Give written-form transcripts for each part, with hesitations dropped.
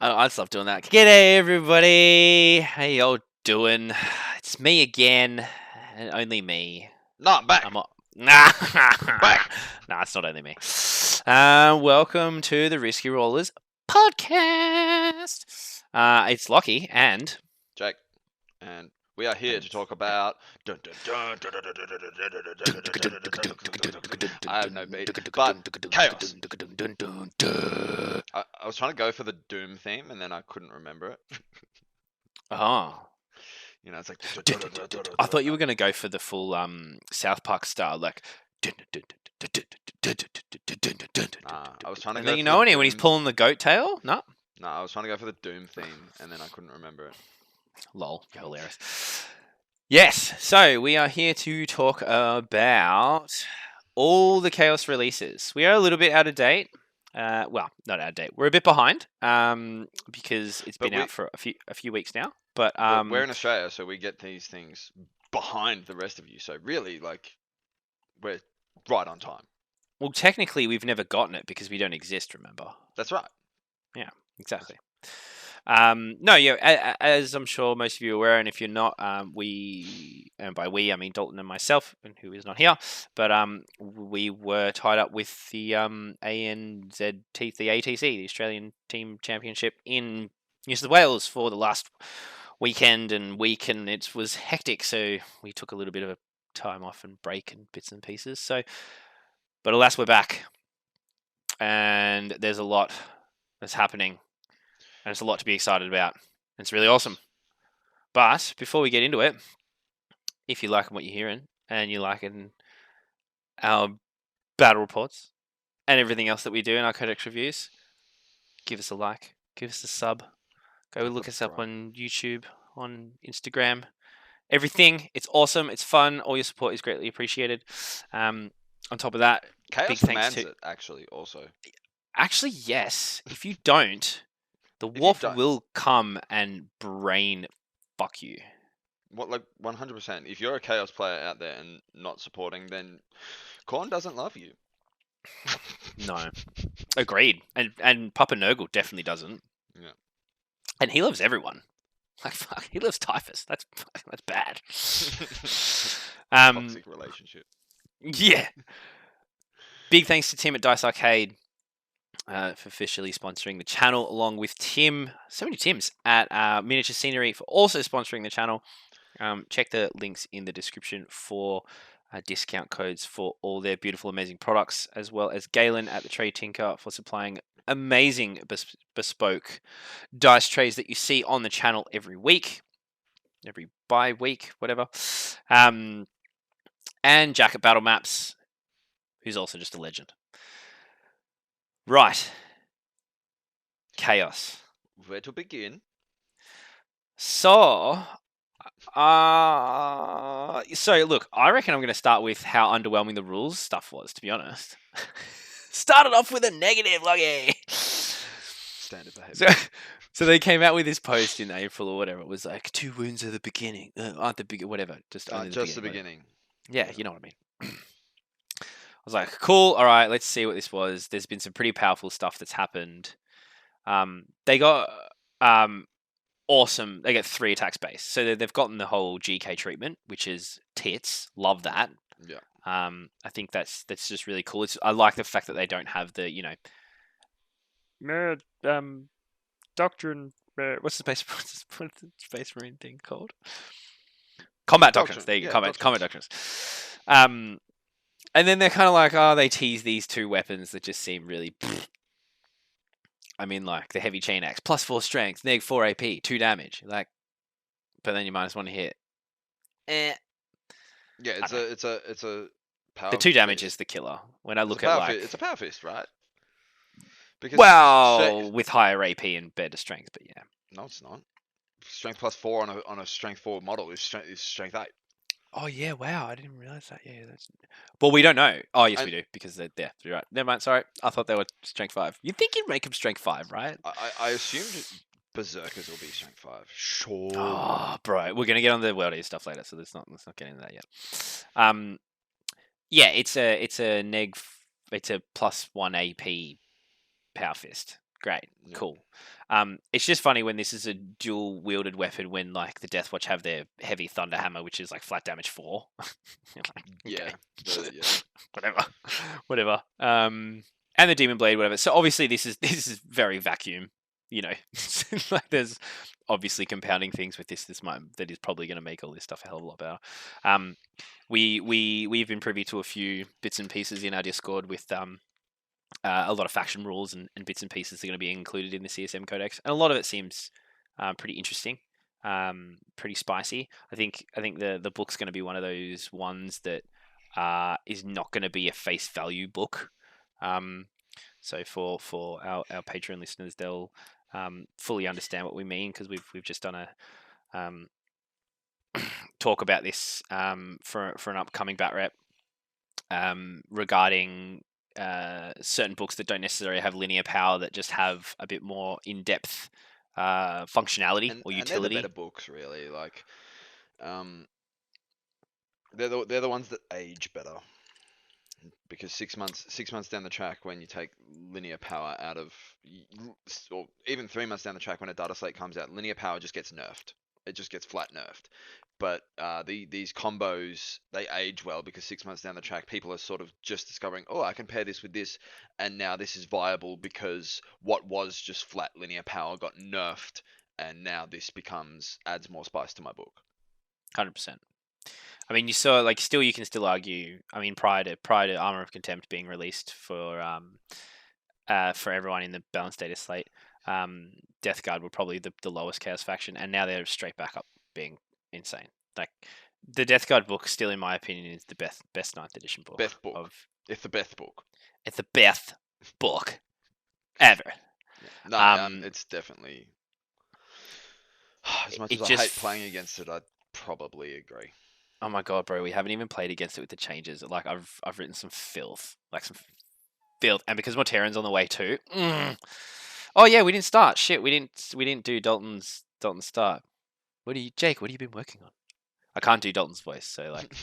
I just love doing that. G'day, everybody. How y'all doing? It's me again, and only me. No, I'm back. Nah, back. Nah, it's not only me. Welcome to the Risky Rollers podcast. It's Locky and Jake, and we are here to talk about. I have no beat, but chaos. I was trying to go for the Doom theme, and then I couldn't remember it. Oh, You know, it's like. I thought you were going to go for the full South Park style, like. I was trying to And go. then you know when he's pulling the goat tail? No. No, I was trying to go for the Doom theme, and then I couldn't remember it. Lol, you're hilarious. Yes, so we are here to talk about all the Chaos releases. We are a little bit out of date. Well, not out of date. We're a bit behind because it's been out for a few weeks now. But we're in Australia, so we get these things behind the rest of you. So really, like, we're right on time. Well, technically, we've never gotten it because we don't exist. Remember? That's right. Yeah, exactly. No, yeah, as I'm sure most of you are aware, and if you're not, we, and by we I mean Dalton and myself, and who is not here, but we were tied up with the ANZT, the ATC, the Australian Team Championship in New South Wales for the last weekend and week, and it was hectic, so we took a little bit of a time off and break and bits and pieces. So, but alas, we're back, and there's a lot that's happening. And it's a lot to be excited about. It's really awesome. But before we get into it, if you're liking what you're hearing and you're liking our battle reports and everything else that we do in our Codex reviews, give us a like, give us a sub, go look us up on YouTube, on Instagram, everything. It's awesome. It's fun. All your support is greatly appreciated. On top of that, Chaos big thanks commands to... it, actually, also. Actually, yes. If you don't... The wolf will come and brain fuck you. What, like 100%? If you're a Chaos player out there and not supporting, then Korn doesn't love you. No, agreed. And Papa Nurgle definitely doesn't. Yeah. And he loves everyone. Like fuck, he loves Typhus. That's bad. Toxic relationship. Yeah. Big thanks to Tim at Dice Arcade. For officially sponsoring the channel, along with Tim, so many Tims, at Miniature Scenery for also sponsoring the channel. Check the links in the description for discount codes for all their beautiful, amazing products, as well as Galen at the Tray Tinker for supplying amazing bespoke dice trays that you see on the channel every week, every bi-week, whatever. And Jack at Battle Maps, who's also just a legend. Right. Chaos. Where to begin? So look, I reckon I'm going to start with how underwhelming the rules stuff was, to be honest. Started off with a negative, Lucky. Standard behavior. So they came out with this post in April or whatever. It was like 2 wounds at the beginning, aren't the big, whatever. Just the beginning. Yeah, you know what I mean. I was like, cool, all right, let's see what this was. There's been some pretty powerful stuff that's happened. They got awesome. They get 3 attacks base. So they've gotten the whole GK treatment, which is tits. Love that. Yeah. I think that's just really cool. I like the fact that they don't have the, doctrine. What's the Space Marine thing called? Combat doctrines. There you go. Combat doctrines. And then they're kind of like, they tease these 2 weapons that just seem really... I mean, like, the heavy chain axe, +4 strength, neg 4 AP, 2 damage. Like, but then you -1 hit. Yeah, it's a power The 2 damage fist. is the killer. When I look at, like... It's a power fist, right? Because with higher AP and better strength, but yeah. No, it's not. Strength +4 on a strength 4 model is strength 8. Oh yeah, wow! I didn't realize that. Yeah, that's. Well, we don't know. Oh yes, we do because they're there. You're right. Never mind. Sorry, I thought they were strength 5. You'd think you'd make them strength 5, right? I assumed Berserkers will be strength 5. Sure. Oh, bro, we're gonna get on the world stuff later, so let's not get into that yet. Yeah, it's a +1 AP power fist Great. Yeah. Cool. It's just funny when this is a dual wielded weapon when like the Death Watch have their heavy thunder hammer, which is like flat damage 4. You're like, Yeah. okay. Yeah. Whatever. Whatever. And the Demon Blade, whatever. So obviously this is very vacuum. You know, like there's obviously compounding things with this. That is probably going to make all this stuff a hell of a lot better. We've been privy to a few bits and pieces in our Discord with a lot of faction rules and bits and pieces are going to be included in the CSM Codex, and a lot of it seems pretty interesting, pretty spicy. I think the book's going to be one of those ones that is not going to be a face value book. So for our Patreon listeners, they'll fully understand what we mean, because we've just done a talk about this for an upcoming bat rep regarding certain books that don't necessarily have linear power, that just have a bit more in-depth functionality or And they're the utility. better books, really. Like, they're the ones that age better. Because 6 months down the track, when you take linear power out of, or even 3 months down the track when a data slate comes out, linear power just gets nerfed. It just gets flat nerfed. But these combos, they age well, because 6 months down the track, people are sort of just discovering, oh, I can pair this with this, and now this is viable because what was just flat linear power got nerfed, and now this adds more spice to my book. 100%. I mean, you saw, like, still, you can still argue. I mean, prior to Armor of Contempt being released for everyone in the balanced data slate, Death Guard were probably the lowest chaos faction, and now they're straight back up being insane. Like, the Death Guard book, still in my opinion, is the best 9th edition book. Best book. It's the best book. It's the best book ever. Yeah. No, it's definitely. As much as I hate playing against it, I'd probably agree. Oh my god, bro, we haven't even played against it with the changes. Like, I've written some filth. And because Morteran's on the way too. Oh yeah, we didn't start. Shit, we didn't do Dalton's start. Jake, what have you been working on? I can't do Dalton's voice, so like,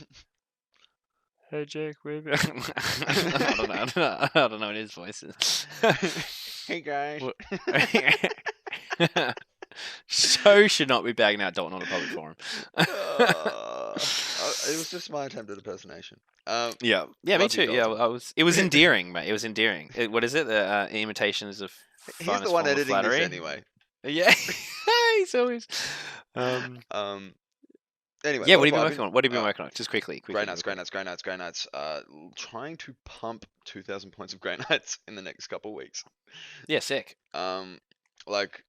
hey Jake, I don't know what his voice is. Hey guys. So should not be bagging out Dalton on a public forum. It was just my attempt at impersonation. Yeah, me too. Yeah, it was endearing, mate. It was endearing. What is it? The imitations of. He's the one editing flattery. this anyway. Yeah, he's always. Anyway, yeah. What have you been working on? What have you been working on? Just quickly. Grey Knights. Trying to pump 2,000 points of Grey Knights in the next couple of weeks. Yeah, sick. Like,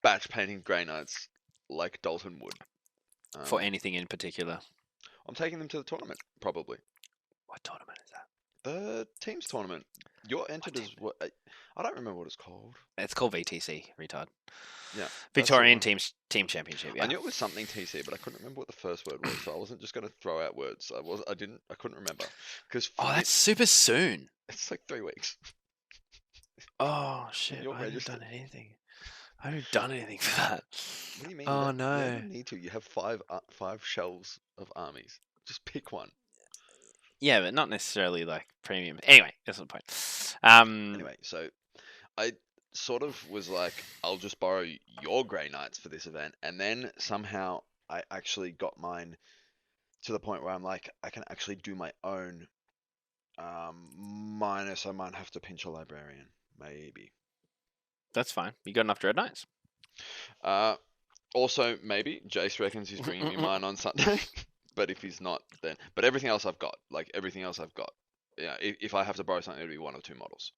batch painting Grey Knights like Dalton would. For anything in particular? I'm taking them to the tournament, probably. What tournament is that? The teams tournament. You're entered as what? I don't remember what it's called. It's called VTC, retard. Yeah. Victorian Team Championship. Yeah. I knew it was something TC, but I couldn't remember what the first word was, so I wasn't just going to throw out words. I couldn't remember. That's super soon. It's like 3 weeks. Oh shit! I haven't done anything. I haven't done anything for that. What do you mean? Oh no! You don't need to. You have five shelves of armies. Just pick one. Yeah, but not necessarily like premium. Anyway, that's not the point. Anyway, so I sort of was like, I'll just borrow your Grey Knights for this event, and then somehow I actually got mine to the point where I'm like, I can actually do my own. Minus, I might have to pinch a librarian, maybe. That's fine. You got enough Dread Knights? Also, maybe Jace reckons he's bringing me mine on Sunday. But if he's not, then. But everything else I've got. Like, everything else I've got. Yeah, if I have to borrow something, it'll be 1 or 2 models.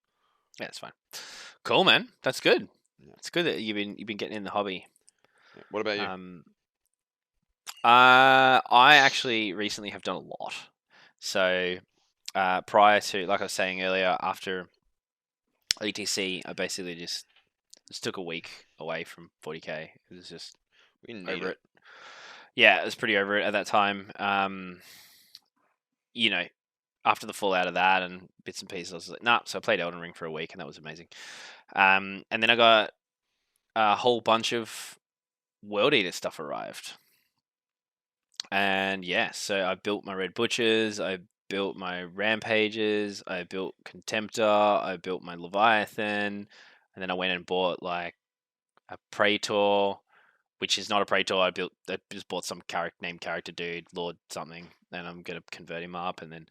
Yeah, that's fine. Cool, man. That's good. Yeah. It's good that you've been getting in the hobby. Yeah. What about you? I actually recently have done a lot. So, prior to, like I was saying earlier, after ETC, I basically just took a week away from 40k. It was just over it. Yeah, it was pretty over it at that time. You know, after the fallout of that and bits and pieces, I was like, nah. So I played Elden Ring for a week, and that was amazing. And then I got a whole bunch of World Eater stuff arrived. And yeah, so I built my Red Butchers, I built my Rampages, I built Contemptor, I built my Leviathan, and and then I went and bought like a Praetor, which is not a Praetor. I just bought some named character dude, Lord something, and I'm gonna convert him up. And then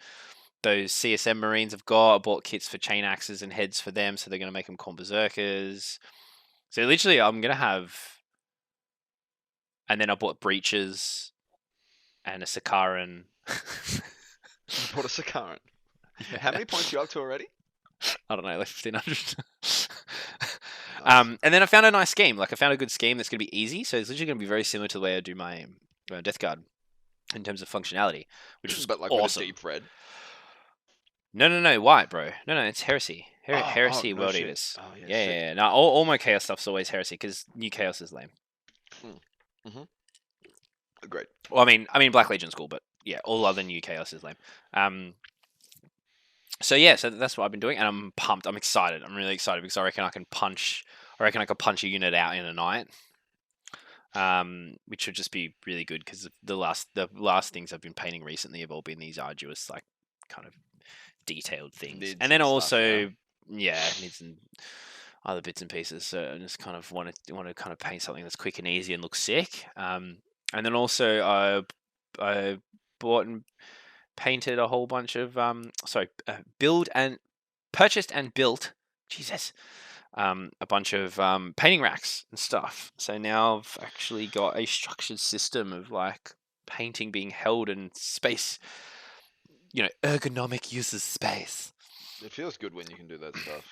those CSM Marines I've got. I bought kits for chain axes and heads for them, so they're gonna make them Khorne Berserkers. So literally, I'm gonna have, and then I bought breaches and a Sakaran. You bought a Sakaran. Yeah. How many points are you up to already? I don't know, like 1,500. Nice. And then I found a nice scheme. Like I found a good scheme that's going to be easy. So it's literally going to be very similar to the way I do my Death Guard in terms of functionality, which was But like awesome. with a deep red. No, white, bro. No, it's Heresy. Heresy no World shit. Eaters. Oh, yeah, Yeah, sick. yeah. No, all my Chaos stuff's always Heresy because New Chaos is lame. Agreed. Well, I mean Black Legion's cool, but yeah, all other New Chaos is lame. So yeah, so that's what I've been doing, and I'm pumped. I'm excited. I'm really excited because I reckon I could punch a unit out in a night. Which would just be really good because the last things I've been painting recently have all been these arduous, like, kind of detailed things, Nids and then and stuff, also nids and other bits and pieces. So I just kind of want to kind of paint something that's quick and easy and looks sick. And then also I bought and painted a whole bunch of purchased and built. Jesus. A bunch of painting racks and stuff. So now I've actually got a structured system of like painting being held in space. Ergonomic use of space. It feels good when you can do that stuff.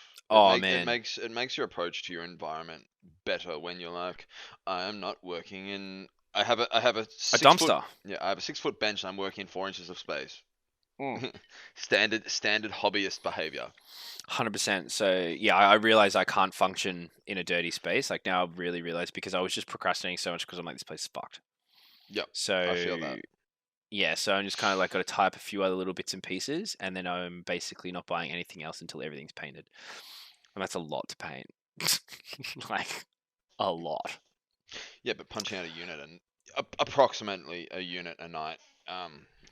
Man, It makes your approach to your environment better when you're like, I am not working in. I have a a 6 dumpster. I have a 6 foot bench and I'm working in 4 inches of space. Mm. Standard hobbyist behavior. 100%. So yeah, I realize I can't function in a dirty space. Like now, I really realize because I was just procrastinating so much because I'm like, this place is fucked. Yep. So I feel that. yeah, so I'm just kind of like got to tie up a few other little bits and pieces, and then I'm basically not buying anything else until everything's painted, and that's a lot to paint, like a lot. Yeah, but punching out a unit and approximately a unit a night.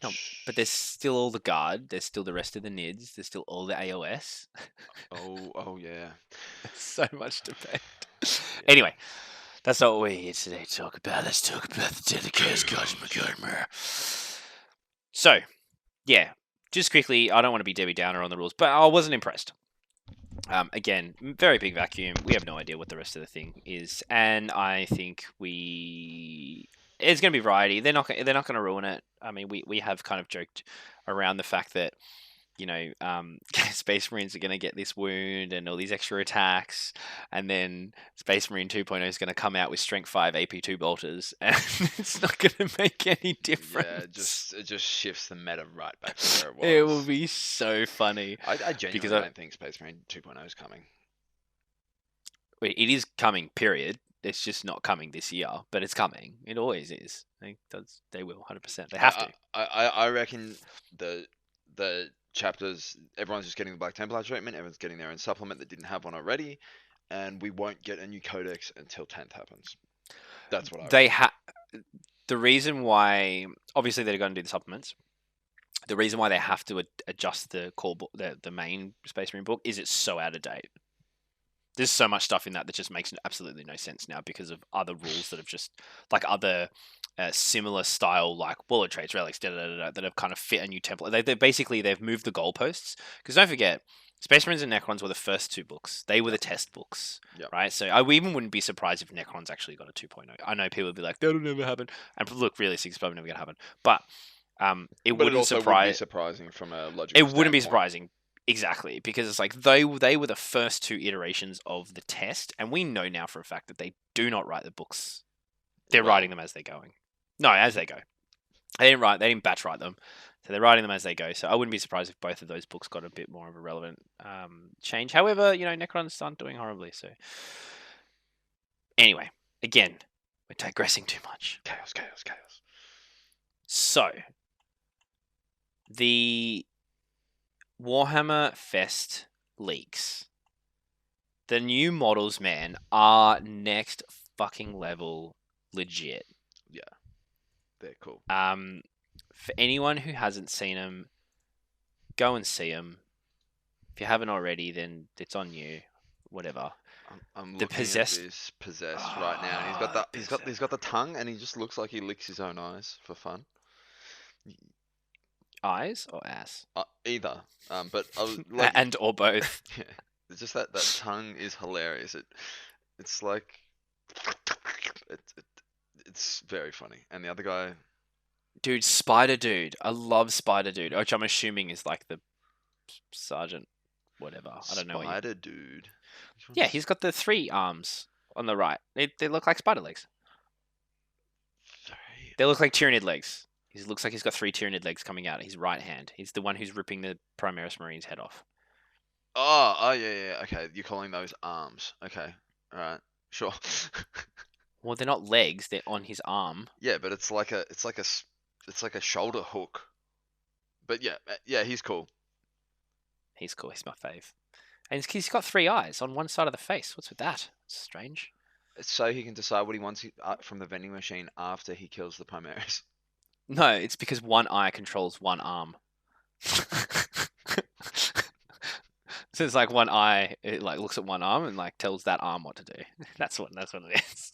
No, but there's still all the guard. There's still the rest of the nids. There's still all the AOS. Oh yeah. There's so much to paint. Yeah. Anyway, that's not what we're here today to talk about. Let's talk about the dedicated Cosmic Armor. So, yeah, just quickly, I don't want to be Debbie Downer on the rules, but I wasn't impressed. Again, very big vacuum. We have no idea what the rest of the thing is, and I think it's going to be variety. They're not going to ruin it. I mean, we have kind of joked around the fact that Space Marines are going to get this wound and all these extra attacks, and then Space Marine 2.0 is going to come out with Strength 5 AP2 bolters, and it's not going to make any difference. Yeah, it just shifts the meta right back to where it was. It will be so funny. I genuinely don't think Space Marine 2.0 is coming. It is coming, period. It's just not coming this year, but it's coming. It always is. They will, 100%. They have to. I reckon the chapters, everyone's just getting the Black Templar treatment, everyone's getting their own supplement that didn't have one already, and we won't get a new codex until 10th happens. That's what I reckon. The reason why, obviously they're going to do the supplements, the reason why they have to adjust the core book, the main Space Marine book, is it's so out of date. There's so much stuff in that just makes absolutely no sense now because of other rules that have just, like other similar style, like bullet traits, relics, that have kind of fit a new template. They've moved the goalposts. Because don't forget, Space Marines and Necrons were the first two books. They were the test books, right? So I even wouldn't be surprised if Necrons actually got a 2.0. I know people would be like, that'll never happen. And look, realistically, it's probably never going to happen. But it wouldn't be surprising from a logical It wouldn't be surprising. Exactly, because it's like they were the first two iterations of the test, and we know now for a fact that they do not write the books. They're writing them as they're going. No, as they go. They didn't batch write them, so they're writing them as they go. So I wouldn't be surprised if both of those books got a bit more of a relevant change. However, Necrons aren't doing horribly. So anyway, again, we're digressing too much. Chaos. So the Warhammer Fest leaks. The new models, man, are next fucking level legit. Yeah. They're cool. For anyone who hasn't seen them, go and see them. If you haven't already, then it's on you. Whatever. I'm The looking at possessed this possessed right now, and he's got the tongue, and he just looks like he licks his own eyes for fun. eyes or ass, Either. But I was like, and or both. yeah, it's just that tongue is hilarious. It's like, it's very funny. And the other guy, Dude, Spider Dude. I love Spider Dude, which I'm assuming is like the sergeant, whatever. I don't know what you. Spider Dude. Which Yeah, one's he's got the 3 arms on the right. They look like spider legs. three? They look like Tyranid legs. He looks like he's got 3 Tyranid legs coming out of his right hand. He's the one who's ripping the Primaris Marine's head off. Oh, yeah. Okay, you're calling those arms. Okay, all right, sure. Well, they're not legs. They're on his arm. Yeah, but it's like a shoulder hook. But yeah, he's cool. He's cool. He's my fave. And he's got 3 eyes on one side of the face. What's with that? It's strange. It's so he can decide what he wants from the vending machine after he kills the Primaris. No, it's because one eye controls one arm. So it's like one eye, it like looks at one arm and like tells that arm what to do. That's what it is.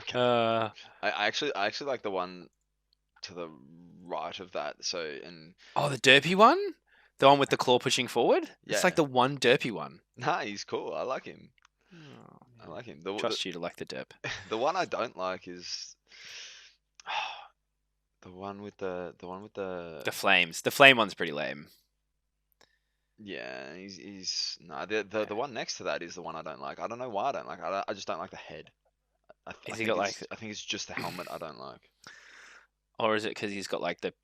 Okay. I actually like the one to the right of that. So Oh, the derpy one, the one with the claw pushing forward. Yeah. It's like the one derpy one. nah, he's cool. I like him. Oh, I like him. trust you to like the derp. The one I don't like is the one with the The flames. The flame one's pretty lame. yeah. He's no the one next to that is the one I don't like. I don't know why I don't like. I just don't like the head. I think it's just the helmet I don't like. Or is it because he's got like the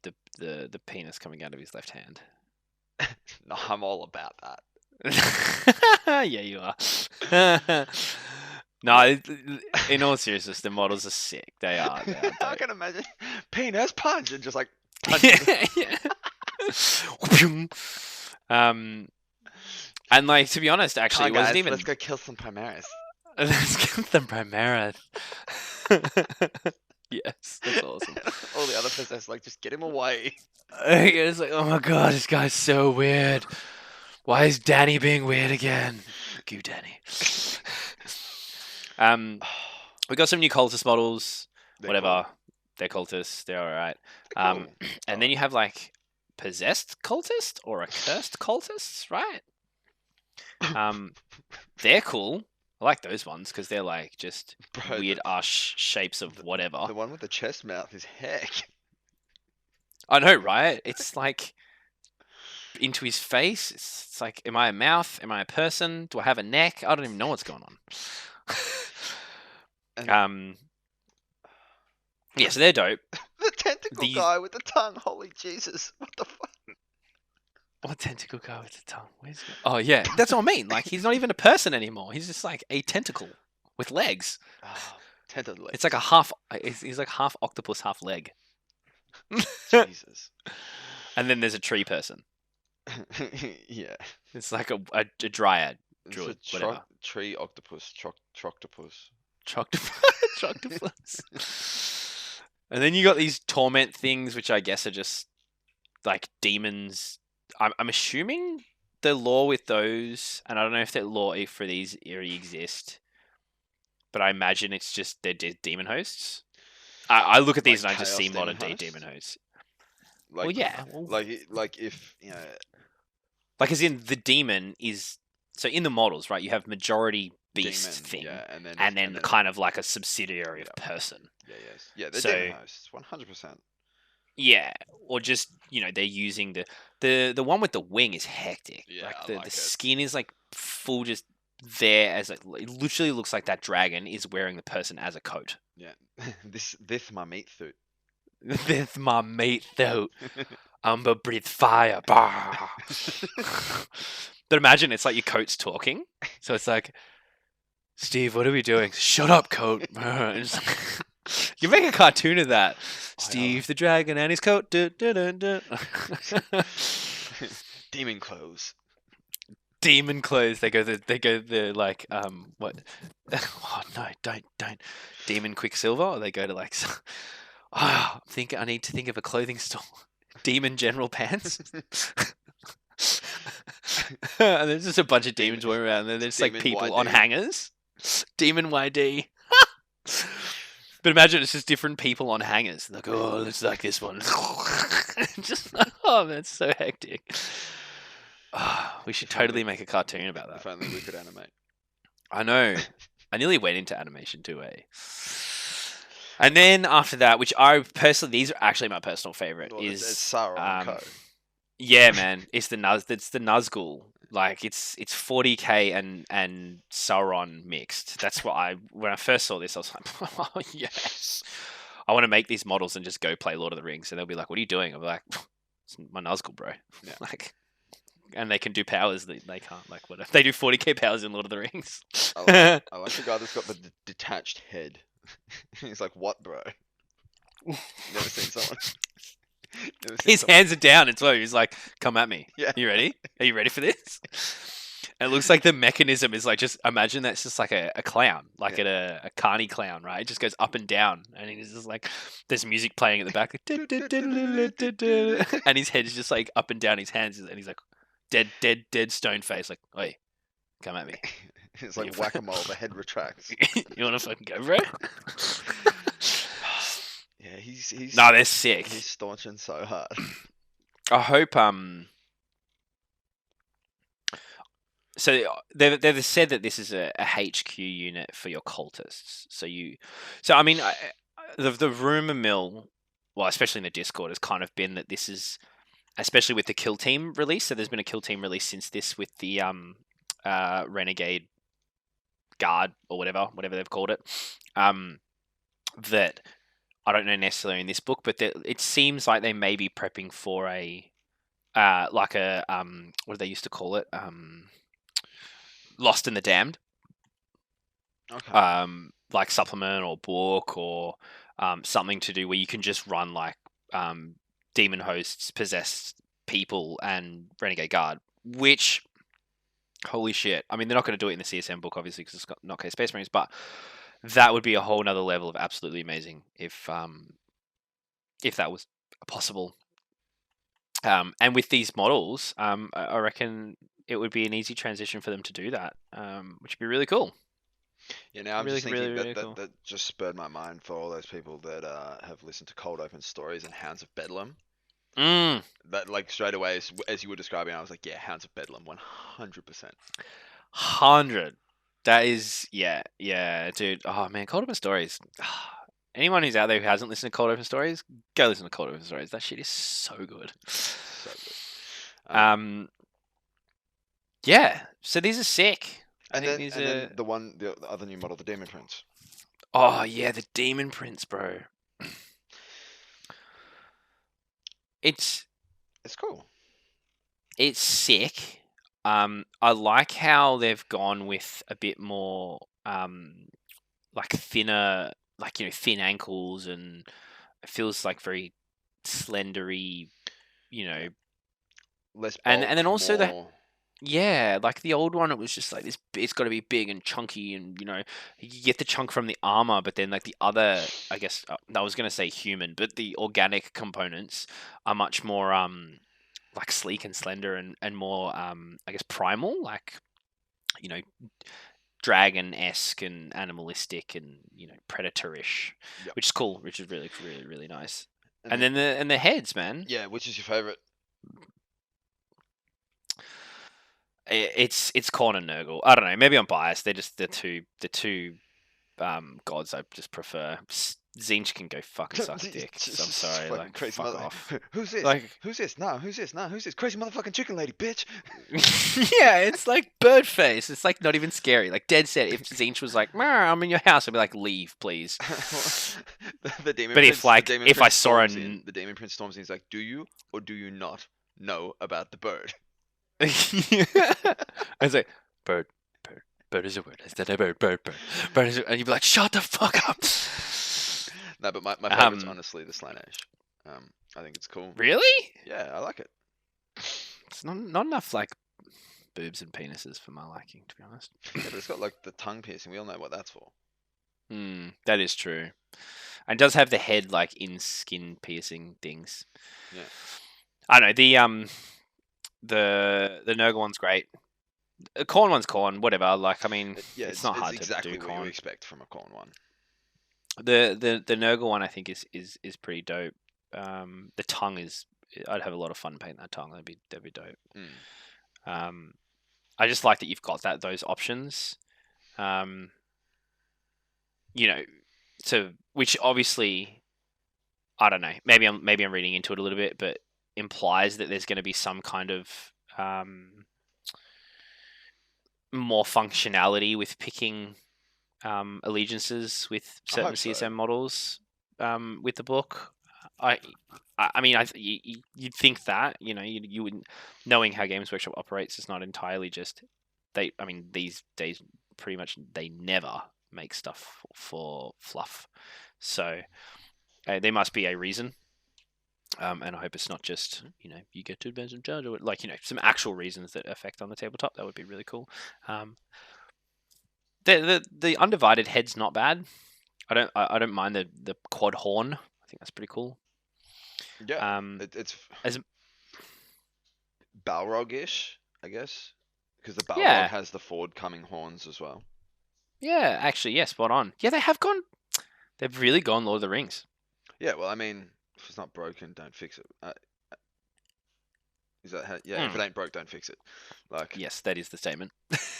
penis coming out of his left hand? No, I'm all about that. Yeah, you are. No, in all seriousness, the models are sick. They are. I can imagine penis punch and just like Yeah. And like to be honest, actually, it wasn't even. Let's go kill some Primaris. Let's kill the Primaris. Yes, that's awesome. All the other possessed like just get him away. It's like, oh my god, this guy's so weird. Why is Danny being weird again? Fuck you, Danny. We got some new cultist models. Whatever. Cool. They're cultists. They're alright. Cool. And then you have like possessed cultist or accursed cultists, right? They're cool. I like those ones because they're like just weird ass shapes of whatever. The one with the chest mouth is heck. I know, right? It's like into his face. It's like, am I a mouth? Am I a person? Do I have a neck? I don't even know what's going on. Yeah, so they're dope. The tentacle guy with the tongue. Holy Jesus! What the fuck? What tentacle guy with the tongue? Where's it? Oh yeah, that's what I mean. Like he's not even a person anymore. He's just like a tentacle with legs. Oh, tentacle legs. It's like a half. He's like half octopus, half leg. Jesus. And then there's a tree person. Yeah. It's like a dryad. Druid, whatever. Tree octopus. Troctopus. Troctopus. And then you got these torment things, which I guess are just like demons. I'm assuming the lore with those, and I don't know if that lore for these already exist, but I imagine it's just they're demon hosts. I look at these and I just see modern day demon hosts. Like, well, yeah. Like if, you know... Like as in the demon is... So in the models, right, you have majority beast thing, yeah, and then kind of like a subsidiary of person. Yeah, they're demon hosts, 100%. Yeah, or just, you know, they're using the one with the wing is hectic. Yeah, like the skin is like full just there as like it literally looks like that dragon is wearing the person as a coat. Yeah, this my meat suit. This my meat suit. Umber breathe fire. Bah. But imagine it's like your coat's talking, so it's like, Steve, what are we doing? Shut up, coat. You make a cartoon of that. Steve the dragon and his coat. Demon clothes. Demon clothes. They go the like what? Oh no, don't. Demon Quicksilver. Or they go to like. I need to think of a clothing store. Demon General Pants. and there's just a bunch of demons Demon- walking around, and then there's like Demon people on YD. hangers. Demon YD. But imagine it's just different people on hangers. Like, oh, it's like this one. Just oh man, it's so hectic. We should If only totally we- make a cartoon about If that. only we could animate. I know. I nearly went into animation too, eh? And then after that, which I personally, these are actually my personal favorite, Well, is it's Sauron and Co. yeah, man, it's the Nazgul. Like it's 40k and Sauron mixed. That's what when I first saw this, I was like, oh yes, I want to make these models and just go play Lord of the Rings, and they'll be like, what are you doing? I'm like, it's my Nazgul, bro. Yeah. Like, and they can do powers that they can't. Like, whatever. They do 40k powers in Lord of the Rings. I like the guy that's got the detached head. He's like, what, bro? Never seen someone. Never seen His someone- hands are down as well. He's like, come at me. Yeah. You ready? Are you ready for this? And it looks like the mechanism is like, just imagine that's just like a clown, like Yeah. at a carny clown, right? It just goes up and down. And he's just like, there's music playing at the back. And his head is just like up and down his hands. And he's like, dead stone face. Like, oi, come at me. It's like whack-a-mole. The head retracts. You want to fucking go, bro? Yeah, he's. No, they're sick. He's staunching so hard. I hope so they've said that this is a HQ unit for your cultists. So I mean, the rumor mill, well, especially in the Discord, has kind of been that this is, especially with the Kill Team release. So there's been a Kill Team release since this with the Renegade Guard or whatever they've called it. That I don't know necessarily in this book, but it seems like they may be prepping for a like a what do they used to call it? Lost in the Damned, Okay. like supplement or book or something to do where you can just run like demon hosts, possessed people, and renegade guard. Which, holy shit! I mean, they're not going to do it in the CSM book, obviously, because it's not K Space Marines, but that would be a whole nother level of absolutely amazing if that was possible. And with these models, I reckon it would be an easy transition for them to do that, which would be really cool. Yeah, now I'm Really, just thinking really, really that cool. that just spurred my mind for all those people that have listened to Cold Open Stories and Hounds of Bedlam. Mm, That like straight away, as you were describing, I was like, yeah, Hounds of Bedlam, 100%. 100. That is, yeah, dude. Oh man, Cold Open Stories. Anyone who's out there who hasn't listened to Cold Open Stories, go listen to Cold Open Stories. That shit is so good. So good. Yeah. So these are sick. And think then, these and are. then the other new model, the Demon Prince. Oh yeah, the Demon Prince, bro. It's cool. It's sick. I like how they've gone with a bit more like thinner, like thin ankles, and it feels like very slendery, Less bulk, and then also more... yeah, like the old one, it was just like this. It's got to be big and chunky, and you get the chunk from the armor, but then like the other, I guess I was gonna say human, but the organic components are much more like sleek and slender and more I guess primal, like dragon-esque and animalistic and predatorish, Yep. which is cool, which is really really really nice. And And then the heads, man. Yeah, which is your favorite? It's Korn and Nurgle. I don't know. Maybe I'm biased. They're just the two gods I just prefer. Zinch can go fucking suck a dick. I'm sorry. Fucking Like, crazy fuck mother. off. Who's this? Like, Who's this? No, who's this? No, who's this? Crazy motherfucking chicken lady, bitch. yeah, it's like bird face. It's like not even scary. Like dead set. If Zinch was like, I'm in your house, I'd be like, leave, please. the demon But prince, if like the demon if I prince saw storms an in, the demon prince storms in, he's like, do you or do you not know about the bird? I was like, bird is a word. I said a bird is a... And you'd be like, shut the fuck up. No, but my favorite's honestly the Slanesh. I think it's cool. Really? Yeah, I like it. It's not enough like boobs and penises for my liking, to be honest. Yeah, but it's got like the tongue piercing. We all know what that's for. That is true. And it does have the head like in skin piercing things. Yeah. I don't know, the Nurgle one's great. The corn one's corn, whatever. Like, I mean, Yeah, it's not it's hard to do exactly what you corn. expect from a corn one. The Nurgle one I think is pretty dope. The tongue is. I'd have a lot of fun painting that tongue. That'd be dope. I just like that you've got those options. You know, so which obviously I don't know. Maybe I'm reading into it a little bit, but implies that there's going to be some kind of more functionality with picking allegiances with I certain hope so. CSM models with the book. I mean, you'd think that you wouldn't, knowing how Games Workshop operates, it's not entirely just they. I mean, these days pretty much they never make stuff for fluff, so there must be a reason. And I hope it's not just you get to advance in charge, or like some actual reasons that affect on the tabletop. That would be really cool. The undivided head's not bad. I don't mind the quad horn. I think that's pretty cool. Yeah, it's as Balrog-ish, I guess, because the Balrog Yeah. has the forward-coming horns as well. Yeah, actually, yeah, spot on. Yeah, they've really gone Lord of the Rings. Yeah, well, I mean, if it's not broken, don't fix it. Is that how? Yeah, if it ain't broke, don't fix it. Like, Yes, that is the statement.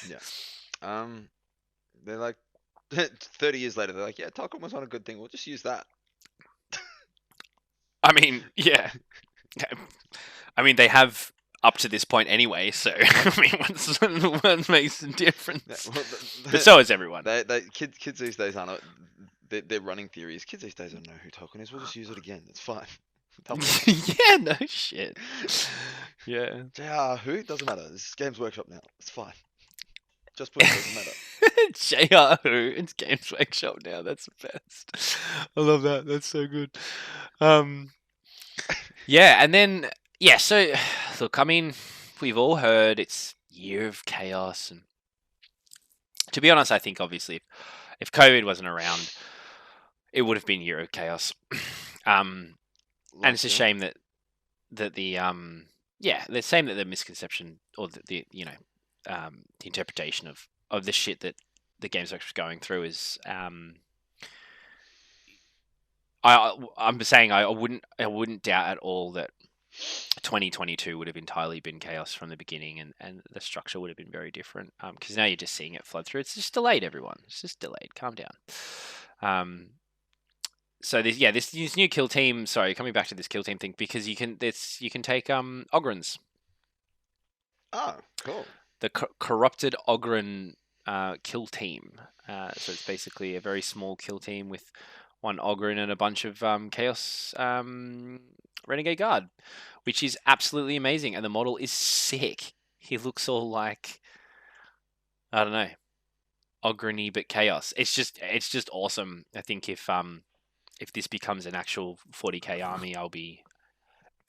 yeah. They're like 30 years later, they're like, yeah, Tolkien was not a good thing. We'll just use that. I mean, yeah. I mean, they have up to this point anyway, so I mean, what makes a difference? Well, But so is everyone. Kids these days aren't. They're running theories. Kids these days don't know who Tolkien is. We'll just use it again. It's fine. Yeah, no shit. Yeah. JR, who? Doesn't matter. This is Games Workshop now. It's fine. Just put it, doesn't matter. JR who? It's Games Workshop now. That's the best. I love that. That's so good. Yeah, and then so look, I mean, we've all heard it's year of chaos, and to be honest, I think obviously if COVID wasn't around, it would have been year of chaos. And it's a shame that the the same that the misconception or the interpretation of the shit that the Games Workshop was going through is I'm saying I wouldn't doubt at all that 2022 would have entirely been chaos from the beginning, and the structure would have been very different. Because now you're just seeing it flood through. It's just delayed, everyone. It's just delayed. Calm down. So this new kill team. Sorry, coming back to this kill team thing, because you can take Ogrins. Oh, cool. The corrupted Ogren kill team. So it's basically a very small kill team with one Ogren and a bunch of Chaos Renegade Guard, which is absolutely amazing. And the model is sick. He looks all like, I don't know, Ogren-y but Chaos. It's just awesome. I think if this becomes an actual 40k army, I'll be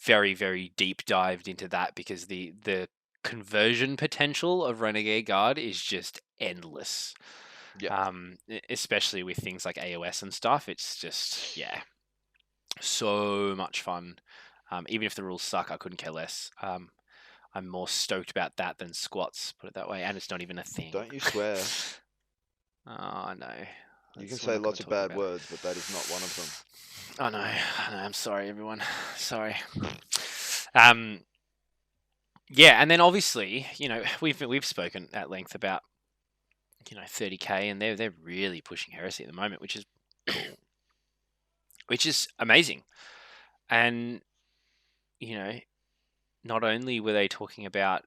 very, very deep dived into that, because the conversion potential of Renegade Guard is just endless. Yeah. Especially with things like AOS and stuff. It's just so much fun. Even if the rules suck, I couldn't care less. I'm more stoked about that than squats, put it that way, and it's not even a thing. Don't you swear. Oh no. You can say lots of bad words, but that is not one of them. I know. I'm sorry, everyone. Sorry. Yeah, and then obviously, we've spoken at length about 30k, and they're really pushing heresy at the moment, which is cool, which is amazing. And not only were they talking about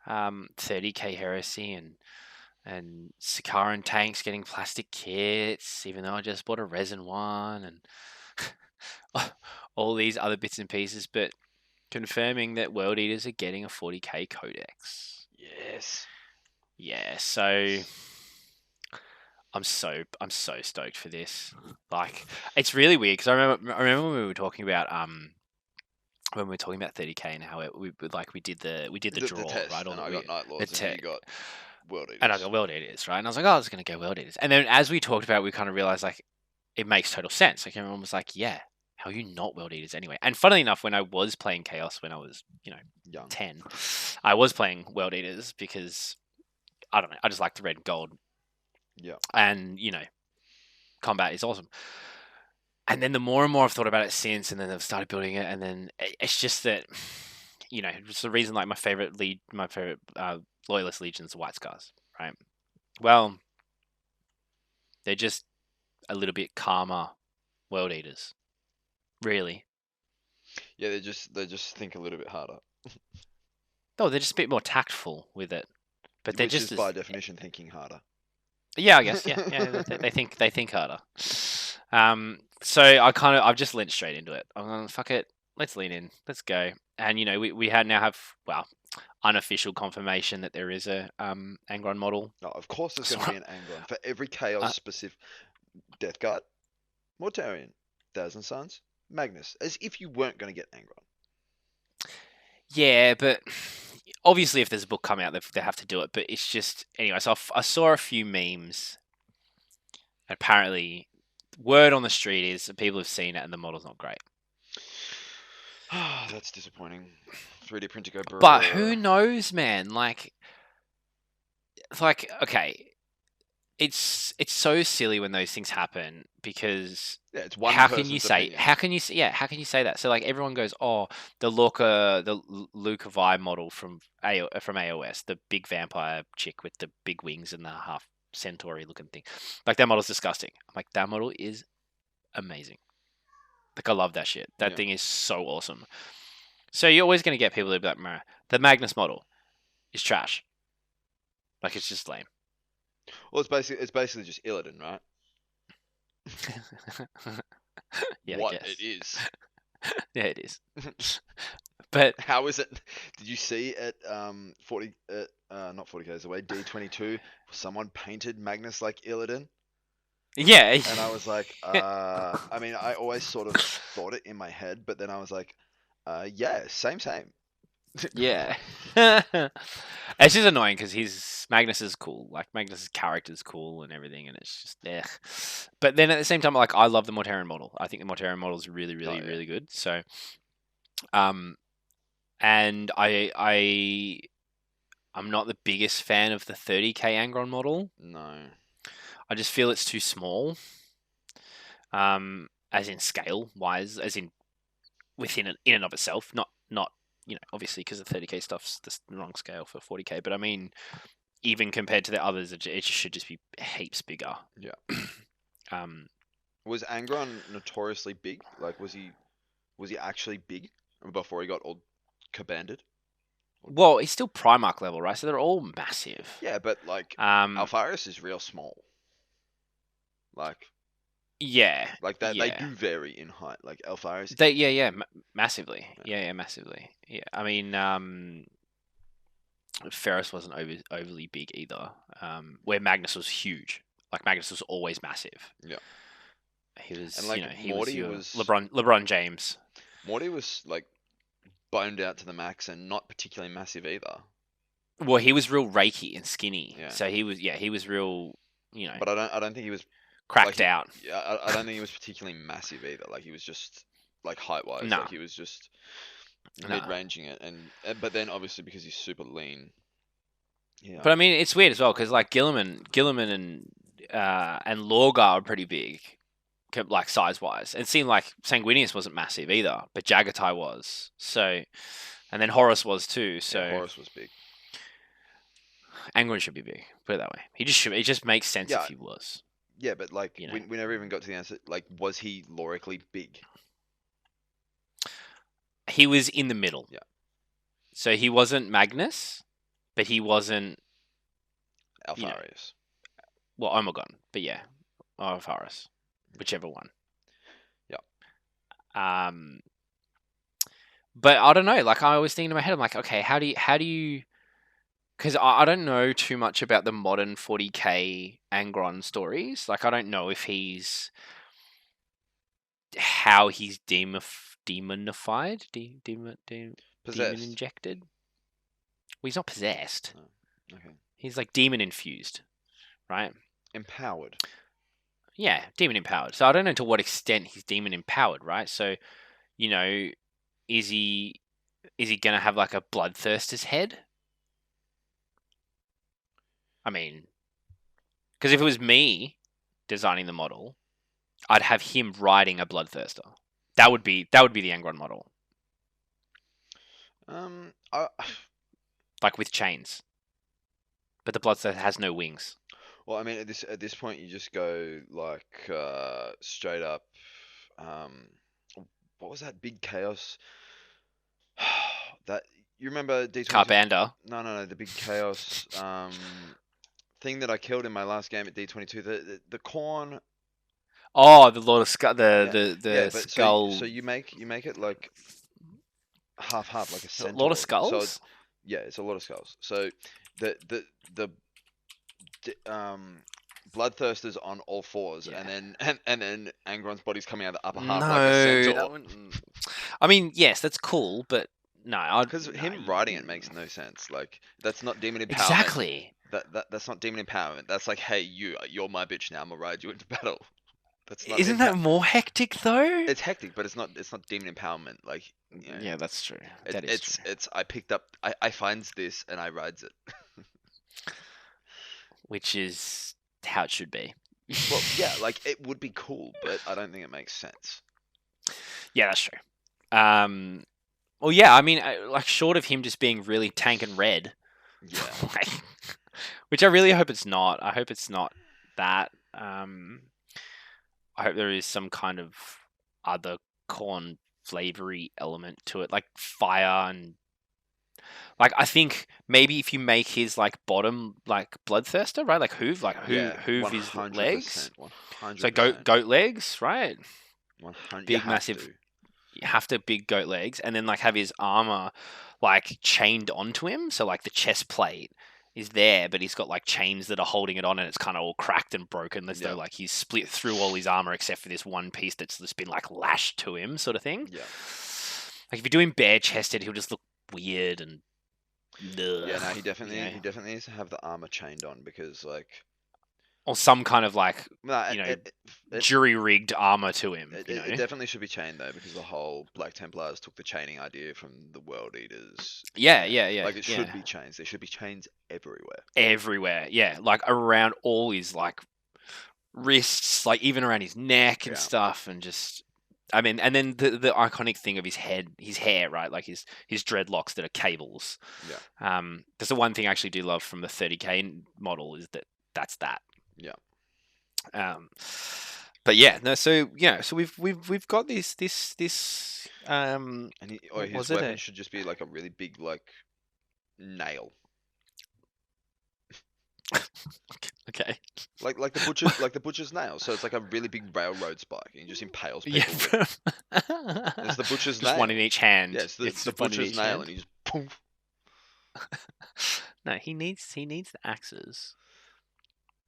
30k heresy and Sakaran tanks getting plastic kits, even though I just bought a resin one, and all these other bits and pieces, but confirming that World Eaters are getting a 40k codex. Yes. Yeah, so I'm so stoked for this. Like, it's really weird, because I remember when we were talking about 30k and how we did the draw, test, right? And I got Night Lords, and you got World Eaters. And I got World Eaters, right? And I was like, oh, I was going to go World Eaters. And then as we talked about it, we kind of realized, like, it makes total sense. Like, everyone was like, yeah, how are you not world eaters anyway? And funnily enough, when I was playing Chaos when I was, Young. 10, I was playing world eaters because I don't know, I just like the red and gold. Yeah. And, combat is awesome. And then the more and more I've thought about it since, and then I've started building it, and then it's just that, it's the reason like my favorite loyalist legions are White Scars, right? Well, they're just a little bit calmer world eaters, really. Yeah, they just think a little bit harder. No, they're just a bit more tactful with it, but they're Which just is by definition thinking harder. Yeah, I guess. Yeah. They think harder. So I've just leaned straight into it. I'm going, fuck it, let's lean in, let's go. And we now have unofficial confirmation that there is a Angron model. No, of course there's going to be an Angron for every Chaos specific Death Guard, Mortarion, Thousand Suns, Magnus. As if you weren't going to get Angron. Yeah, but obviously, if there's a book coming out, they have to do it. But it's just anyway. So I saw a few memes. Apparently, word on the street is that people have seen it and the model's not great. That's disappointing. 3D printer go. Brr. But who knows, man? Okay, it's so silly when those things happen because it's one. How can you say that? So like everyone goes, oh, the Luca Vi model from AOS, the big vampire chick with the big wings and the half centaur looking thing, like that model's disgusting. I'm like, that model is amazing. Like I love that shit. That thing is so awesome. So you're always gonna get people that be like, Meh, the Magnus model is trash. Like it's just lame. Well, it's basically just Illidan, right? Yeah, what I guess. it is. Yeah, it is. But how is it? Did you see at not 40Ks away, D22, someone painted Magnus like Illidan? Yeah. And I was like, I mean, I always sort of thought it in my head, but then I was like, yeah, same. Yeah. It's just annoying because Magnus is cool. Like Magnus's character is cool and everything, and it's just But then at the same time, like I love the Mortarion model. I think the Mortarion model is really, really, really good. So, and I'm not the biggest fan of the 30k Angron model. No. I just feel it's too small. As in scale wise, as in within it, in and of itself, not obviously because the 30k stuff's the wrong scale for 40k. But I mean, even compared to the others, it should just be heaps bigger. Yeah. Was Angron notoriously big? Like, was he actually big before he got all cabanded? Well, he's still Primarch level, right? So they're all massive. Yeah, but like Alpharius is real small. Like. Yeah. Like that, they do vary in height. Like Alpharius. Massively. Yeah, massively. Yeah, I mean, Ferris wasn't overly big either. Where Magnus was huge. Like Magnus was always massive. Yeah. He was, and like Morty was LeBron James. Morty was like boned out to the max and not particularly massive either. Well, he was real raky and skinny. Yeah. So he was real. But I don't think he was cracked out. Yeah, I don't think he was particularly massive either. Like he was just like height wise. No. Like he was just mid-ranging it, and but then obviously because he's super lean. Yeah. But I mean, it's weird as well because like Gilliman and Lorgar are pretty big, like size wise. It seemed like Sanguinius wasn't massive either, but Jagatai was. So, and then Horus was too. So Horus was big. Angron should be big. Put it that way. He just should. It just makes sense if he was. Yeah, but like we never even got to the answer. Like, was he lorically big? He was in the middle. Yeah. So he wasn't Magnus, but he wasn't Alpharius. Well, Omegon, but yeah, Alpharius, whichever one. Yeah. But I don't know. Like I always think in my head, I'm like, okay, how do you? Because I don't know too much about the modern 40k Angron stories. Like I don't know if how he's demonified, demon injected. Well, he's not possessed. Oh, okay. He's like demon infused, right? Empowered. Yeah, demon empowered. So I don't know to what extent he's demon empowered, right? So, you know, is he gonna have like a bloodthirster's head? I mean, because if it was me designing the model, I'd have him riding a bloodthirster. That would be the Angron model, I, like with chains. But the bloodthirster has no wings. well, I mean, at this point, you just go like straight up. Um, what was that big chaos? That you remember D22? Carbander. No, the big chaos thing that I killed in my last game at D22. The corn. Oh, the Lord of Skull, Yeah, yeah, the but skull. so you make it like half, like a Lord of centaur. So Skulls. yeah, it's a lot of skulls. So the bloodthirster's on all fours, Yeah. and then Angron's body's coming out of the upper half like a No, centaur. that wouldn't. I mean, yes, that's cool, but no, Because him riding it makes no sense. Like that's not demon empowerment. Exactly. That's not demon empowerment. That's like, hey, you're my bitch now. I'm gonna ride you into battle. That's not. Isn't that more hectic though? It's hectic, but it's not demon empowerment. Like, you know, Yeah, that's true. That is true. it's I picked up. I finds this and I rides it. Which is how it should be. Well, yeah, like it would be cool, but I don't think it makes sense. Yeah, that's true. Well, yeah, I mean, like short of him just being really tank and red, Yeah. like, which I really hope it's not. I hope it's not that. I hope there is some kind of other corn flavory element to it, like fire and like I think maybe if you make his like bottom like bloodthirster, right? Like hoof, Yeah, hoof his 100%, legs. 100%. So goat legs, right? 100. Big massive. You have to big goat legs, and then like have his armor like chained onto him. So like the chest plate is there, but he's got like chains that are holding it on, and it's kind of all cracked and broken, as though like he's split through all his armor except for this one piece that's just been like lashed to him, sort of thing. Yeah. Like if you do him bare chested, he'll just look weird and. Yeah, no, he definitely needs to have the armor chained on because like. Or some kind of like Nah, jury rigged armor to him. It definitely should be chained though, because the whole Black Templars took the chaining idea from the World Eaters. Yeah. Like it should be chains. There should be chains everywhere. Everywhere, yeah. Like around all his like wrists, like even around his neck and stuff, and just. I mean, and then the iconic thing of his hair, right? Like his dreadlocks that are cables. Yeah. That's the one thing I actually do love from the 30k model is that's that. Yeah. But yeah, no. So yeah, so we've got this. And his weapon should just be like a really big like nail. Okay. Like the butcher's nail. So it's like a really big railroad spike, and he just impales people. Yeah. It's the butcher's just nail. one in each hand. Yeah, it's the butcher's nail, and he just poof. No, he needs the axes.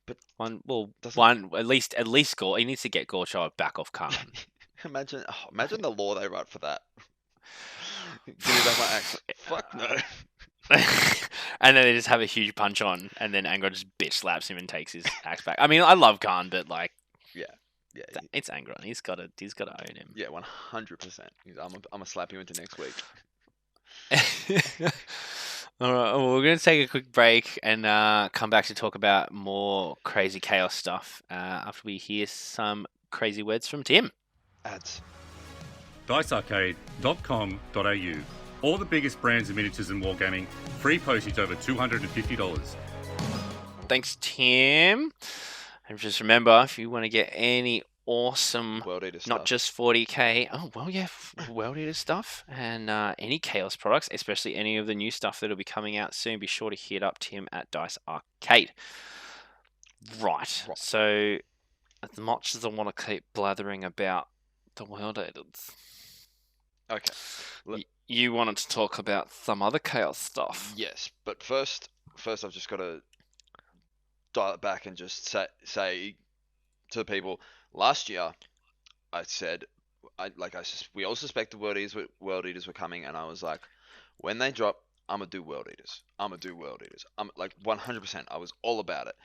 But at least Gore. He needs to get Gorshov back off Khan. imagine the law they write for that. Give me back my axe. Fuck no. And then they just have a huge punch on, and then Angron just bitch slaps him and takes his axe back. I mean, I love Khan, but like, yeah, it's Angron. He's got to own him. Yeah, 100%. I'm gonna slap you into next week. All right, well, we're going to take a quick break and come back to talk about more crazy chaos stuff after we hear some crazy words from Tim. Ads. dicearcade.com.au. All the biggest brands of miniatures and wargaming. Free postage over $250. Thanks, Tim. And just remember, if you want to get any awesome, World Eater not stuff. just 40k, World Eater stuff, and any Chaos products, especially any of the new stuff that'll be coming out soon, be sure to hit up Tim at Dice Arcade. Right. So, as much as I want to keep blathering about the World Eaters, okay, you wanted to talk about some other Chaos stuff. Yes, but first I've just got to dial it back and just say to people. Last year, I said, we all suspected World Eaters were coming, and I was like, when they drop, I'm gonna do World Eaters. I'm like 100%. I was all about it.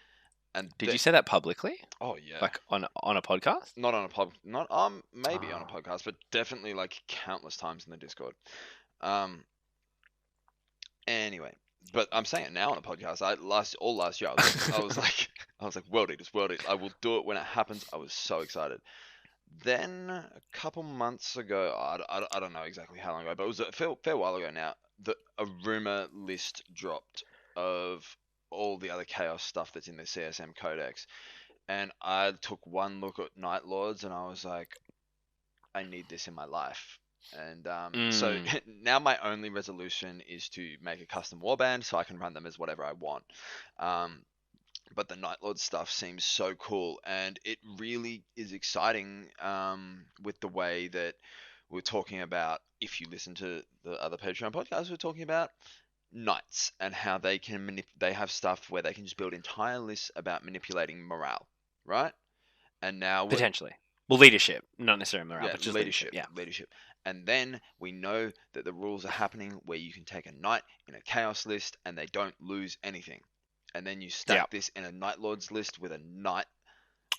And Did you say that publicly? Oh yeah. Like on a podcast? Not on a not maybe on a Oh. podcast, but definitely like countless times in the Discord. Anyway, but I'm saying it now on a podcast. All last year I was like world eaters, world eaters. I will do it when it happens. I was so excited. Then a couple months ago, I don't know exactly how long ago, but it was a fair while ago now. A rumor list dropped of all the other chaos stuff that's in the CSM codex, and I took one look at Night Lords and I was like, I need this in my life. And so now my only resolution is to make a custom warband so I can run them as whatever I want. But the Night Lord stuff seems so cool, and it really is exciting with the way that we're talking about. If you listen to the other Patreon podcasts, we're talking about knights and how they can they have stuff where they can just build entire lists about manipulating morale, right? And now Potentially. Well, leadership, not necessarily morale, yeah, but just leadership, leadership. Yeah. leadership. And then we know that the rules are happening where you can take a knight in a chaos list and they don't lose anything. And then you stack this in a Night Lords list with a knight.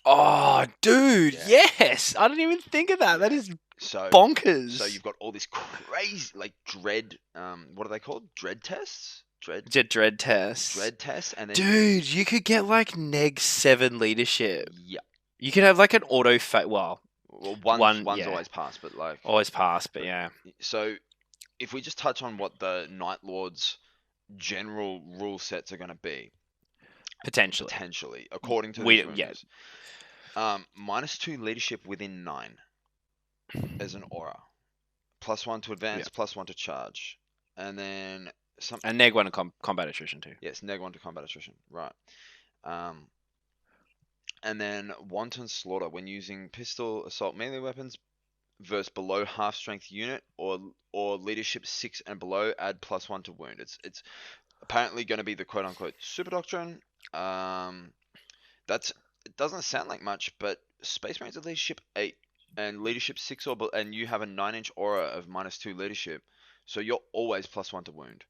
Oh, dude, Yeah. yes! I didn't even think of that. That is So bonkers. So you've got all this crazy like dread. What are they called? Dread tests. Dread tests. Dread tests, and then Dude, you could get like neg 7 leadership. yeah. You could have like an auto Well, one's always pass, but like always pass, but yeah. So if we just touch on what the Night Lords general rule sets are going to be, potentially, according to these rumors, -2 leadership within 9 as an aura, +1 to advance, +1 to charge, and then and neg 1 to combat attrition too. Yes, neg 1 to combat attrition, right? And then wanton slaughter when using pistol, assault, melee weapons versus below half strength unit or leadership 6 and below, add +1 to wound. It's apparently going to be the quote unquote super doctrine. It doesn't sound like much, but Space Marines are leadership 8 and leadership 6 and you have a 9-inch aura of -2 leadership, so you're always +1 to wound.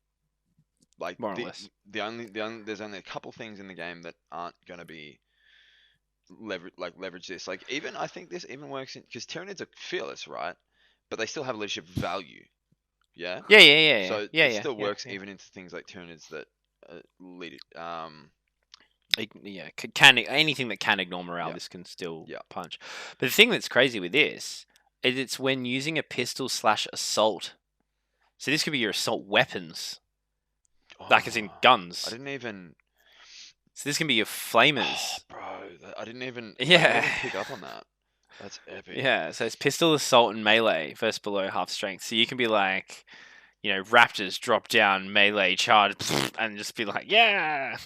Like more or less. There's only a couple things in the game that aren't going to be leverage this. Like I think this even works because Tyranids are fearless, right? But they still have leadership value. Yeah. Yeah. So it still works even into things like Tyranids that lead. Anything that can ignore morale, this can still punch. But the thing that's crazy with this is it's when using a pistol / assault. So this could be your assault weapons, like as in guns. I didn't even. So this can be your flamers. Oh, bro, I didn't even pick up on that. That's epic. Yeah, so it's pistol, assault, and melee versus below half strength. So you can be like, raptors drop down, melee, charge, and just be like, yeah,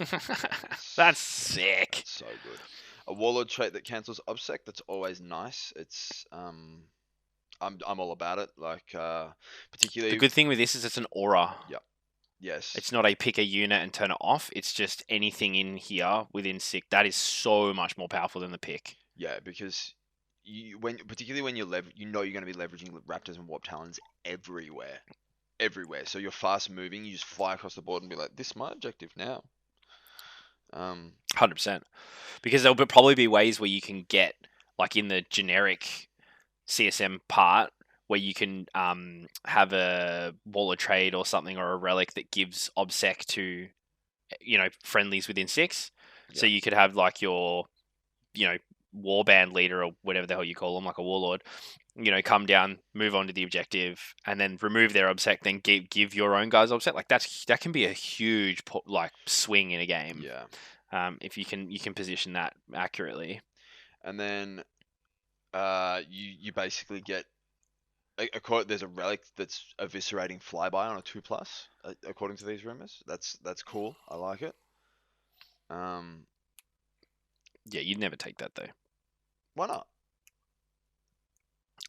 that's sick. That's so good. A warlord trait that cancels obsec. That's always nice. It's I'm all about it. Like particularly. The good thing with this is it's an aura. Yep. Yes. It's not a pick a unit and turn it off. It's just anything in here within 6. That is so much more powerful than the pick. Yeah, because particularly when you're you're going to be leveraging raptors and warp talons everywhere. So you're fast moving. You just fly across the board and be like, "This is my objective now." 100%. Because there'll probably be ways where you can get, like in the generic CSM part, where you can have a wall of trade or something or a relic that gives obsec to, friendlies within 6. Yeah. So you could have like your, warband leader or whatever the hell you call them, like a warlord, come down, move on to the objective, and then remove their obsec, then give your own guys obsec. Like that can be a huge swing in a game. Yeah. If you can position that accurately. And then you basically get there's a relic that's eviscerating flyby on a 2+, according to these rumors. That's cool. I like it. Yeah, you'd never take that though. Why not?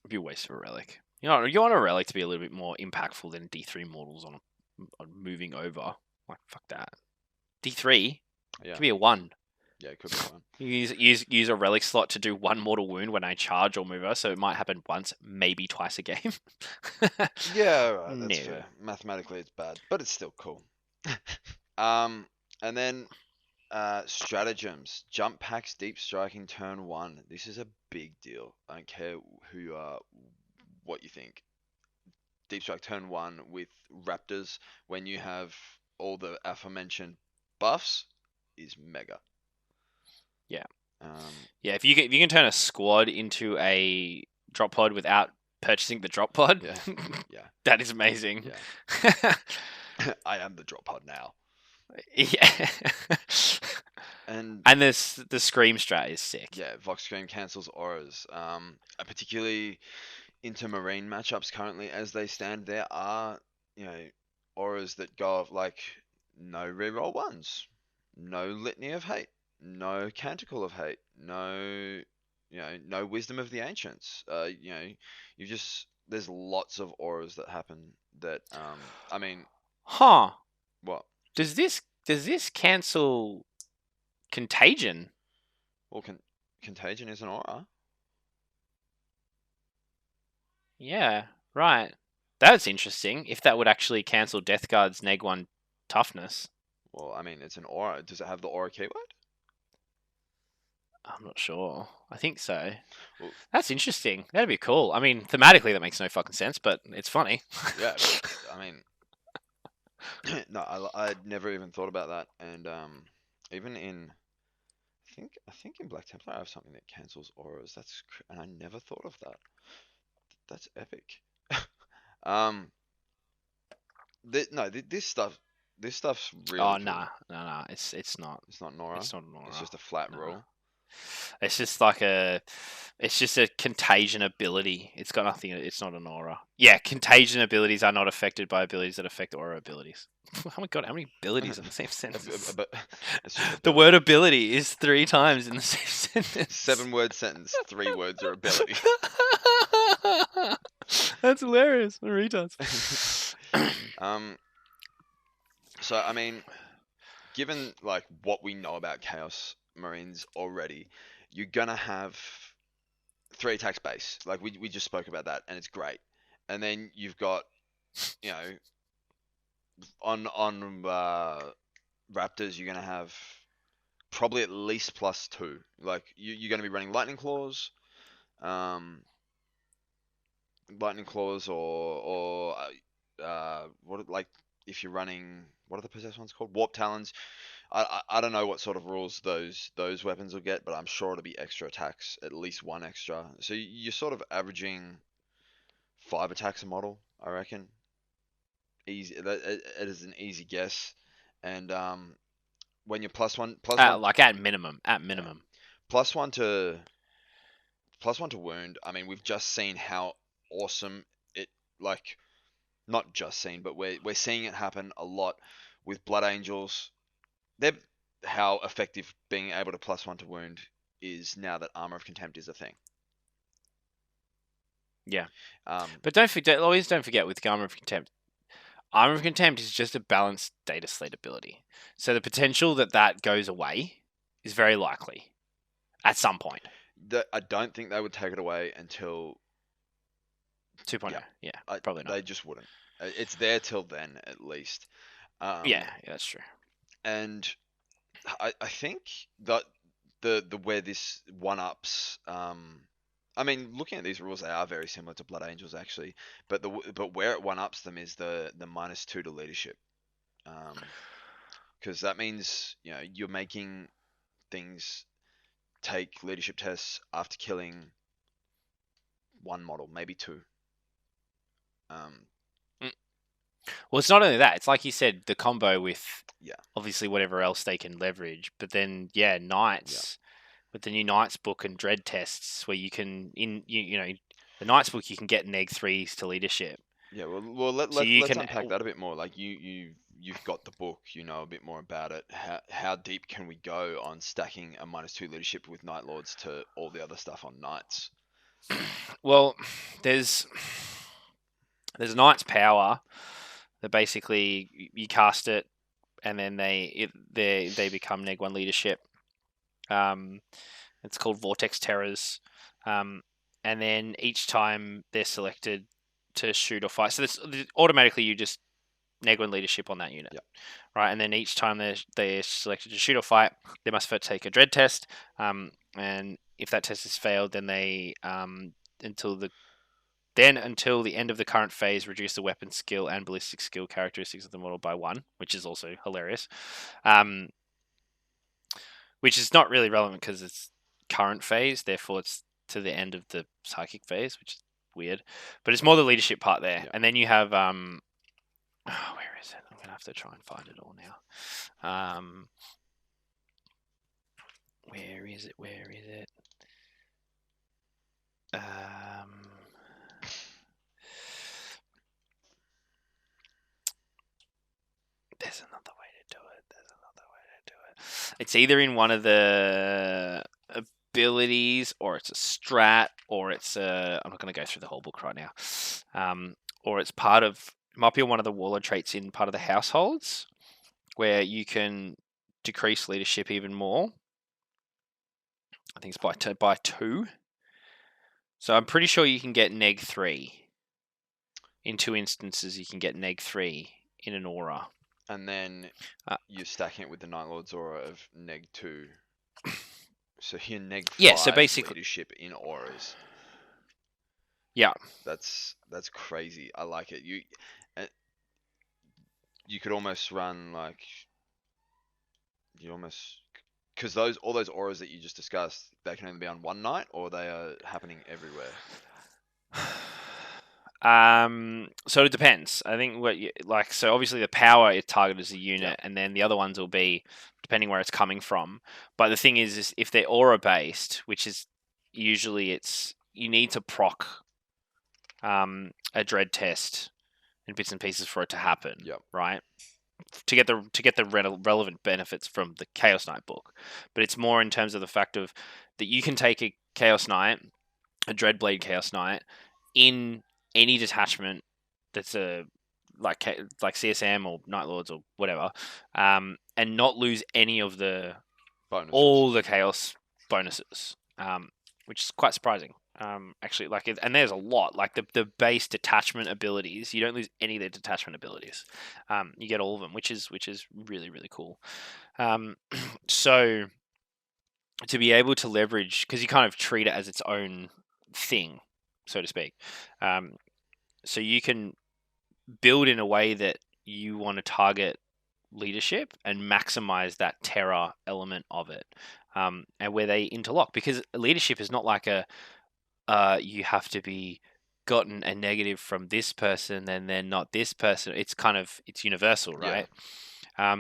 It'd be a waste of a relic. You want a relic to be a little bit more impactful than D3 mortals on moving over. Like fuck that. D3 could be a 1. Yeah, it could be 1. Use a relic slot to do 1 mortal wound when I charge or move her, so it might happen once, maybe twice a game. Yeah, right, that's fair. Mathematically, it's bad, but it's still cool. And then Stratagems. Jump packs, deep striking, turn 1. This is a big deal. I don't care who you are, what you think. Deep strike turn 1 with raptors when you have all the aforementioned buffs is mega. Yeah. Um, Yeah, if you can turn a squad into a drop pod without purchasing the drop pod, Yeah. Yeah. that is amazing. Yeah. I am the drop pod now. Yeah. And And this the scream strat is sick. yeah, Vox Scream cancels auras. Particularly into marine matchups currently as they stand, there are, auras that go of like no reroll ones, no litany of hate, no canticle of hate, no wisdom of the ancients. You just there's lots of auras that happen that I mean, Huh. what? Does this cancel contagion? Well, contagion is an aura. Yeah, right. That's interesting. If that would actually cancel Death Guard's neg 1 toughness. Well, I mean, it's an aura. Does it have the aura keyword? I'm not sure. I think so. Well, That's interesting. That'd be cool. I mean, thematically that makes no fucking sense, but it's funny. yeah, I mean, no, I'd never even thought about that, and even in, I think in Black Templar I have something that cancels auras. And I never thought of that. That's epic. um, no, this stuff's really Oh, cool. nah. It's not. It's not Nora. It's not an aura. It's just a flat Nah. rule. It's just like it's just a contagion ability. It's got nothing. It's not an aura. Yeah, contagion abilities are not affected by abilities that affect aura abilities. Oh my god, how many abilities in the same sentence? But it's just The word ability is 3 times in the same sentence. 7-word sentence. 3 words are ability. That's hilarious. What retards. So I mean, given like what we know about Chaos Marines already, you're gonna have 3 attacks base. Like we just spoke about that, and it's great. And then you've got, you know, on Raptors, you're gonna have probably at least +2. Like you're gonna be running um, lightning claws, or what, like if you're running, what are the possessed ones called? Warp talons. I don't know what sort of rules those weapons will get, but I'm sure it'll be extra attacks, at least 1 extra. So you're sort of averaging 5 attacks a model, I reckon. Easy. It is an easy guess. And when you're +1, Like at minimum. +1 to +1 to wound. I mean, we've just seen how awesome it, like, not just seen, but we're seeing it happen a lot with Blood Angels. They're how effective being able to +1 to wound is now that Armor of Contempt is a thing. Yeah. Um, But always don't forget with Armor of Contempt. Armor of Contempt is just a balanced data slate ability. So the potential that goes away is very likely at some point. I don't think they would take it away until 2.0. Yeah, probably not. They just wouldn't. It's there till then, at least. Yeah, that's true. And I think that the where this one-ups, I mean, looking at these rules, they are very similar to Blood Angels actually, but where it one-ups them is the -2 to leadership, because that means, you know, you're making things take leadership tests after killing 1 model, maybe 2. Well, it's not only that. It's like you said, the combo with Yeah. obviously whatever else they can leverage, but then Knights with the new Knights book and dread tests where you can the Knights book you can get neg 3s to leadership. Yeah, well let's unpack that a bit more. Like you've got the book, you know a bit more about it. How deep can we go on stacking a -2 leadership with Night Lords to all the other stuff on Knights? Well, there's Knight's power. That basically you cast it, and then they become neg 1 leadership. It's called Vortex Terrors, and then each time they're selected to shoot or fight, so this automatically you just neg 1 leadership on that unit. Yep. Right, and then each time they're selected to shoot or fight, they must first take a dread test. And if that test is failed, then they until the end of the current phase, reduce the weapon skill and ballistic skill characteristics of the model by 1, which is also hilarious. Which is not really relevant because it's current phase, therefore it's to the end of the psychic phase, which is weird. But it's more the leadership part there. Yeah. And then you have where is it? I'm gonna have to try and find it all now. Where is it? There's another way to do it. It's either in one of the abilities, or it's a strat, or it's a. I'm not going to go through the whole book right now. Or it's part of. It might be one of the warlord traits in part of the households, where you can decrease leadership even more. I think it's by 2. So I'm pretty sure you can get neg 3. In 2 instances, you can get neg 3 in an aura. And then you're stacking it with the Night Lord's aura of neg 2. So you're neg 5 so basically, leadership in auras. Yeah. That's crazy. I like it. You could almost run like because all those auras that you just discussed, they can only be on one night, or they are happening everywhere. So it depends. I think so obviously the power is targeted as a unit, and then the other ones will be depending where it's coming from. But the thing is if they're aura based, which is usually you need to proc a dread test and bits and pieces for it to happen. Yep. Right? To get the relevant benefits from the Chaos Knight book. But it's more in terms of the fact of that you can take a Chaos Knight, a Dreadblade Chaos Knight, in any detachment that's like CSM or Night Lords or whatever, and not lose any of the bonuses. All the chaos bonuses, which is quite surprising. Actually, and there's a lot. Like the base detachment abilities, you don't lose any of the detachment abilities. You get all of them, which is really, really cool. So to be able to leverage, because you kind of treat it as its own thing, so to speak. So you can build in a way that you want to target leadership and maximize that terror element of it, and where they interlock, because leadership is not like you have to be gotten a negative from this person and then not this person. It's universal, right? Yeah.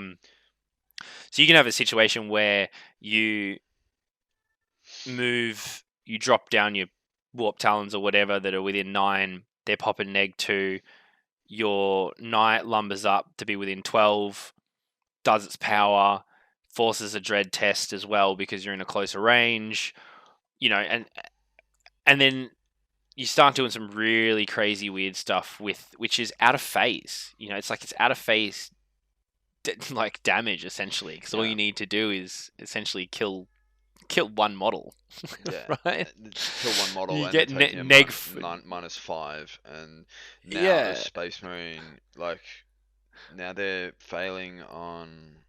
So you can have a situation where you drop down your warp talons or whatever that are within 9, they're popping neg 2, your knight lumbers up to be within 12, does its power, forces a dread test as well because you're in a closer range, and then you start doing some really crazy weird stuff which is out of phase. It's like it's out of phase like damage essentially, because all you need to do is essentially kill one model. Yeah, right. Kill one model. You get neg -5, and now the Space Marine, like now they're failing on.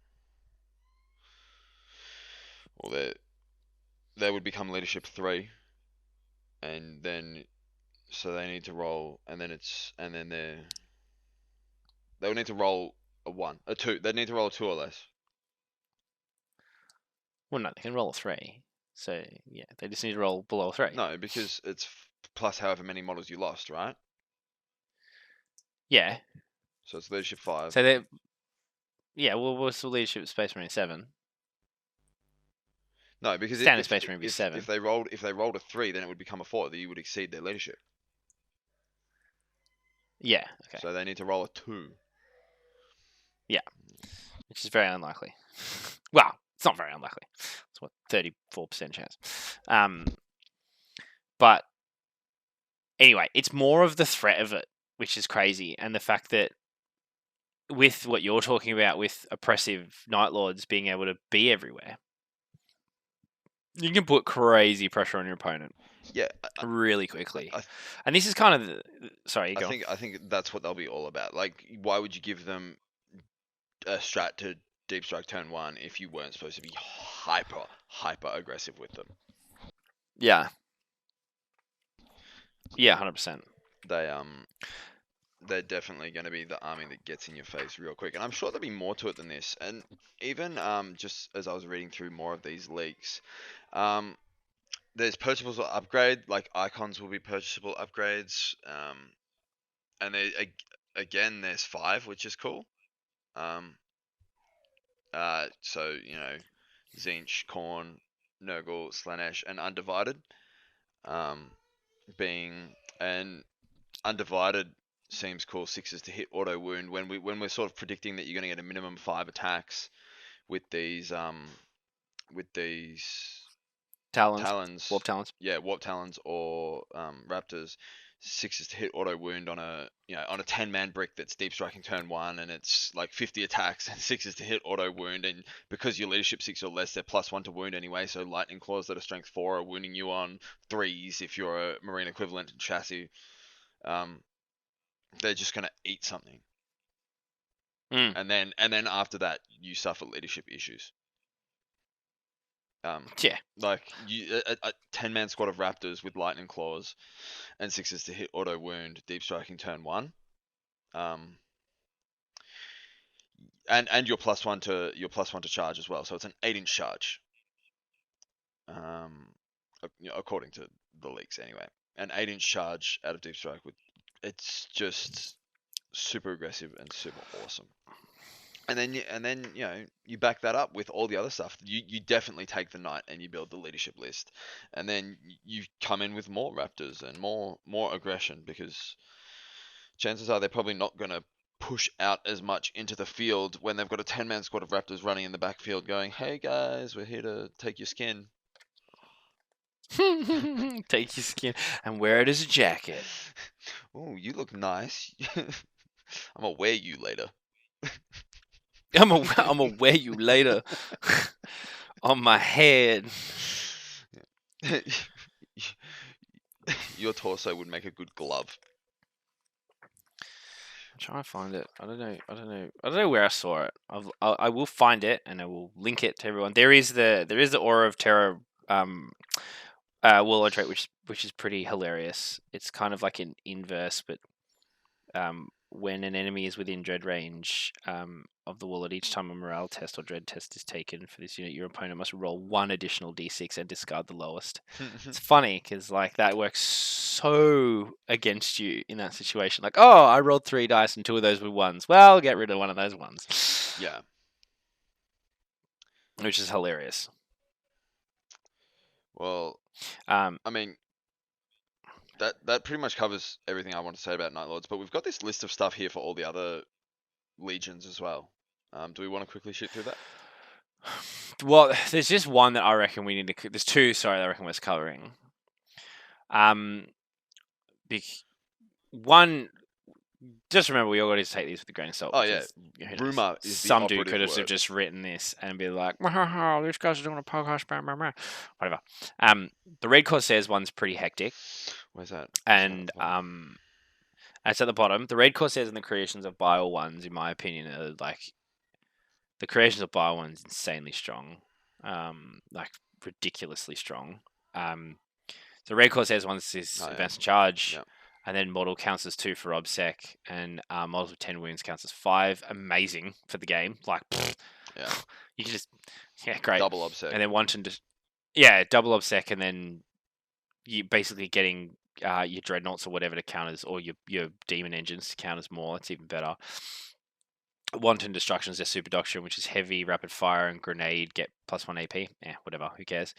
Well, they would become leadership 3, and then so they need to roll, and then they would need to roll a 1, a 2. They need to roll a 2 or less. Well, no, they can roll a 3. So yeah, they just need to roll below 3. No, because it's plus however many models you lost, right? Yeah. So it's leadership 5. So they, what's the leadership Space Marine 7? No, because standard Space Marine would be 7. If they rolled a 3, then it would become a 4. That you would exceed their leadership. Yeah. Okay. So they need to roll a 2. Yeah, which is very unlikely. Well, it's not very unlikely. It's 34% chance. But anyway, it's more of the threat of it, which is crazy, and the fact that with what you're talking about with oppressive Night Lords being able to be everywhere, you can put crazy pressure on your opponent. Yeah, really quickly. I- And this is kind of sorry, you I go. think that's what they'll be all about. Like, why would you give them a strat to deep strike turn 1 if you weren't supposed to be hyper aggressive with them? Yeah. Yeah, 100%. They're definitely going to be the army that gets in your face real quick, and I'm sure there'll be more to it than this. And even just as I was reading through more of these leaks, there's purchasables or upgrade, like icons will be purchasable upgrades, and again there's 5, which is cool. So Zinch, Korn, Nurgle, Slanesh, and Undivided, being and Undivided seems cool. 6s to hit auto wound when we're sort of predicting that you're going to get a minimum 5 attacks with these talons. Warp talons. Yeah, warp talons or raptors. 6s to hit auto wound on a 10-man brick that's deep striking turn 1, and it's like 50 attacks, and 6s to hit auto wound, and because your leadership 6 or less, they're +1 to wound anyway. So lightning claws that are strength 4 are wounding you on 3s if you're a marine equivalent chassis. They're just gonna eat something, and then after that you suffer leadership issues. Yeah. Like a 10-man squad of raptors with lightning claws and 6s to hit auto wound, deep striking turn 1. And you're +1 to charge as well, so it's an 8-inch charge. According to the leaks anyway, an 8-inch charge out of deep strike it's just super aggressive and super awesome. And then you back that up with all the other stuff. You definitely take the knight and you build the leadership list, and then you come in with more raptors and more aggression, because chances are they're probably not going to push out as much into the field when they've got a 10-man squad of raptors running in the backfield going, "Hey guys, we're here to take your skin." Take your skin and wear it as a jacket. Oh, you look nice. I'm gonna wear you later. I'm gonna wear you later on my head. Your torso would make a good glove. I'm trying to find it. I don't know where I saw it. I will find it and I will link it to everyone. There is the Aura of Terror warlord trait, which is pretty hilarious. It's kind of like an inverse, but when an enemy is within dread range of the warlord, each time a morale test or dread test is taken for this unit, your opponent must roll 1 additional d6 and discard the lowest. It's funny because like that works so against you in that situation. Like, oh, I rolled 3 dice and 2 of those were 1s. Well, get rid of one of those 1s. Yeah. Which is hilarious. Well, I mean, that pretty much covers everything I want to say about Night Lords, but we've got this list of stuff here for all the other legions as well. Do we want to quickly shoot through that? Well, there's just one that I reckon we need to. There's 2. Sorry, that I reckon we're covering. One. Just remember, we all got to take these with a grain of salt. Oh yeah, rumor is some the dude could have word. just written this and be like, "These guys are doing a podcast." Whatever. The Red Corps says one's pretty hectic. Where's that? And it's at the bottom. The Red Corps says in the creations of Bile ones, in my opinion, are like the creations of Bile ones insanely strong, like ridiculously strong. So Red Corps says once is advanced charge. Yep. And then model counts as 2 for obsec, and models with 10 wounds counts as 5. Amazing for the game. Like, yeah, you can just great. Double obsec. And then wanting to, double obsec, and then you basically getting your dreadnoughts or whatever to count as, or your demon engines to count as more. It's even better. Wanton Destruction is their super doctrine, which is heavy, rapid fire, and grenade get +1 AP. Whatever, who cares?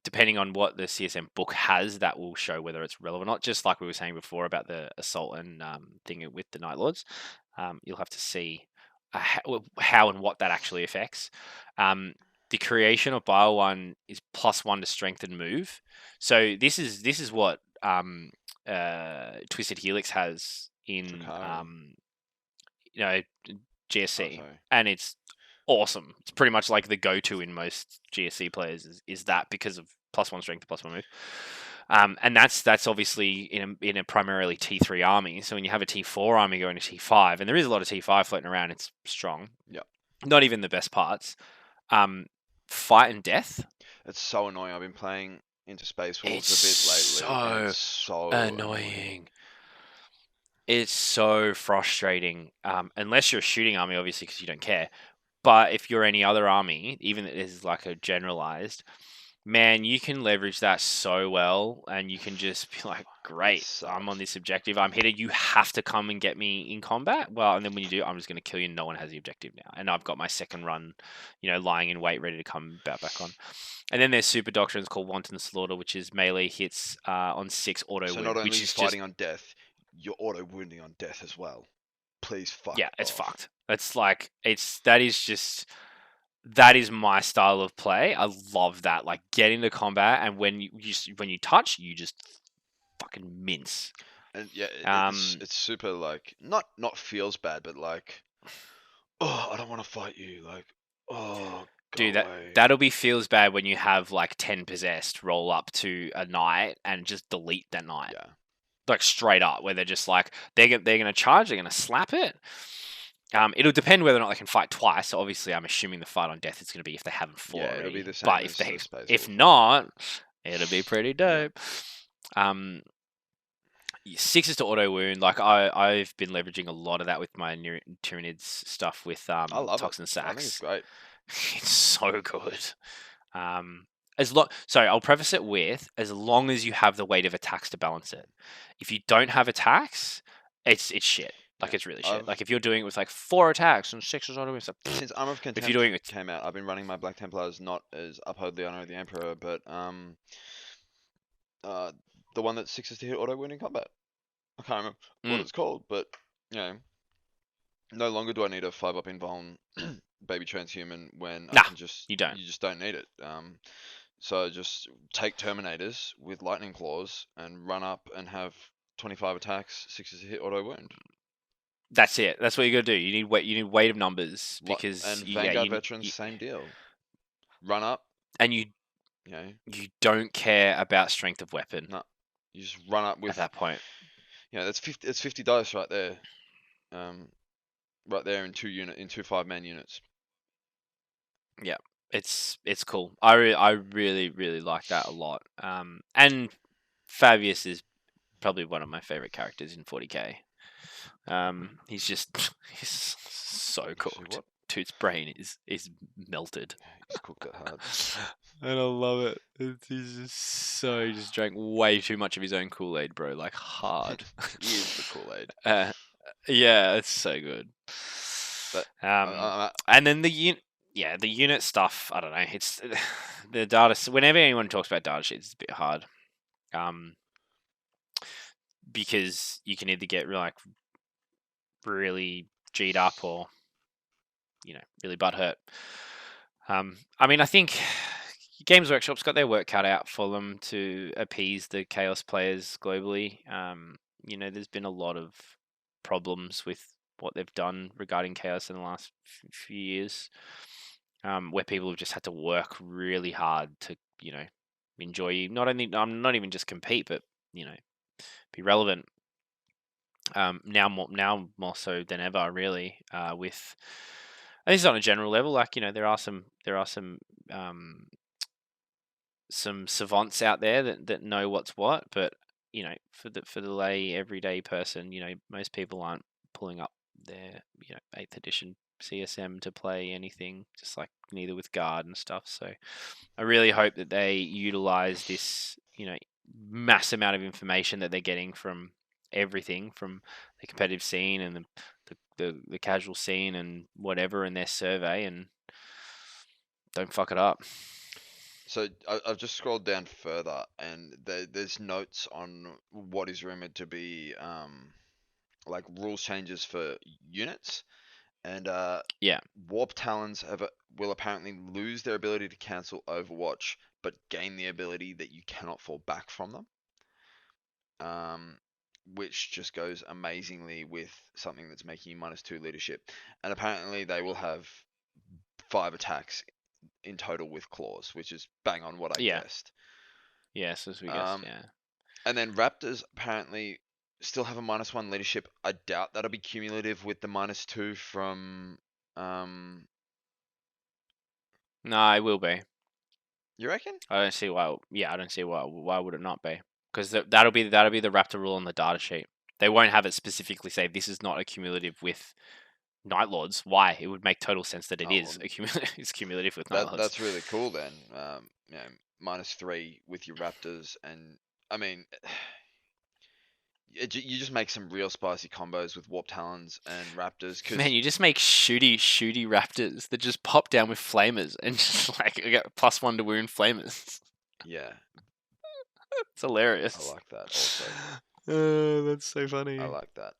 Depending on what the CSM book has, that will show whether it's relevant or not. Just like we were saying before about the assault and thing with the Night Lords, you'll have to see how and what that actually affects. The creation of Bio 1 is +1 to strength and move. So this is what Twisted Helix has in GSC, and it's awesome. It's pretty much like the go-to in most GSC players is that because of +1 strength, +1 move. And that's obviously in a primarily T3 army. So when you have a T4 army going to T5, and there is a lot of T5 floating around, it's strong. Yep. Not even the best parts. Fight and death. It's so annoying. I've been playing into Space Wolves It's a bit lately. And so it's so annoying. It's so frustrating. Unless you're a shooting army, obviously, because you don't care. But if you're any other army, even if it is like a generalized, man, you can leverage that so well, and you can just be like, great, I'm on this objective, I'm headed, you have to come and get me in combat. Well, and then when you do, I'm just going to kill you, no one has the objective now. And I've got my second run, lying in wait, ready to come back on. And then there's super doctrines called Wanton Slaughter, which is melee hits on 6 auto So wound, not only which are you is fighting on death, you're auto wounding on death as well. Please fuck yeah, it's off. fucked. It's like, that is my style of play. I love that. Like, get into combat, and when you touch, you just fucking mince. And yeah, it's super like not feels bad, but like, oh, I don't want to fight you. Like, oh, go dude, away. that'll be feels bad when you have like 10 possessed roll up to a knight and just delete that knight. Yeah. Like straight up, where they're just like they're gonna charge, they're gonna slap it. It'll depend whether or not they can fight twice. So obviously, I'm assuming the fight on death is going to be if they haven't fought Yeah, already. it'll be the same But as if Space if Wolf. not, it'll be pretty Yeah. dope. 6s to auto wound. Like I've been leveraging a lot of that with my Tyranids stuff with I love Toxin it. Sacks. I think it's great. It's so good. Sorry, I'll preface it with as long as you have the weight of attacks to balance it. If you don't have attacks, it's shit. Like it's really shit. Like if you're doing it with like 4 attacks and 6s auto, it's like since Armor of Contempt you're doing it, came out, I've been running my Black Templars not as Uphold the Honor of the Emperor, but the one that 6s to hit auto wound in combat. I can't remember what it's called, but no longer do I need a 5-up invuln baby transhuman when I can just you don't. You just don't need it. So just take Terminators with Lightning Claws and run up and have 25 attacks, 6s to hit auto wound. That's it. That's what you got to do. You need weight. You need weight of numbers because and Vanguard veterans, same deal. Run up, and you don't care about strength of weapon. No, you just run up with at that point. That's 50. It's 50 dice right there. Right there in 2 5-man units. Yeah, it's cool. I really like that a lot. And Fabius is probably one of my favorite characters in 40k. He's so cooked. Toot's brain is melted. He's cooked it hard. And I love it. He just drank way too much of his own Kool-Aid, bro. Like hard. He is the Kool-Aid. Yeah, it's so good. But, and then the unit stuff. I don't know. It's the data. Whenever anyone talks about data sheets, it's a bit hard. Because you can either get really G'd up or really butthurt. I mean, I think Games Workshop's got their work cut out for them to appease the Chaos players globally. There's been a lot of problems with what they've done regarding Chaos in the last few years, where people have just had to work really hard to, enjoy not even just compete, but be relevant. Now more so than ever, really. With and this is on a general level, like there are some savants out there that know what's what, but for the lay everyday person, most people aren't pulling up their 8th edition CSM to play anything, just like neither with guard and stuff. So I really hope that they utilize this mass amount of information that they're getting from everything, from the competitive scene and the casual scene and whatever in their survey, and don't fuck it up. So I've just scrolled down further, and there's notes on what is rumored to be like rules changes for units, and Warp Talons will apparently lose their ability to cancel Overwatch, but gain the ability that you cannot fall back from them. Which just goes amazingly with something that's making you -2 leadership, and apparently they will have 5 attacks in total with claws, which is bang on what I guessed. Yes, as we guessed. Um, Yeah. And then Raptors apparently still have a -1 leadership. I doubt that'll be cumulative with the -2 from. No, it will be. You reckon? I don't see why. Yeah, I don't see why. Why would it not be? Because that'll be the Raptor rule on the data sheet. They won't have it specifically say this is not a cumulative with Night Lords. Why? It would make total sense that it Oh, is a cumulative. It's cumulative with Night Lords. That's really cool then. You know, -3 with your Raptors, and I mean, you just make some real spicy combos with Warp Talons and Raptors. Cause Man, you just make shooty Raptors that just pop down with flamers and just like get +1 to wound flamers. yeah, It's hilarious. I like that also. That's so funny. I like that.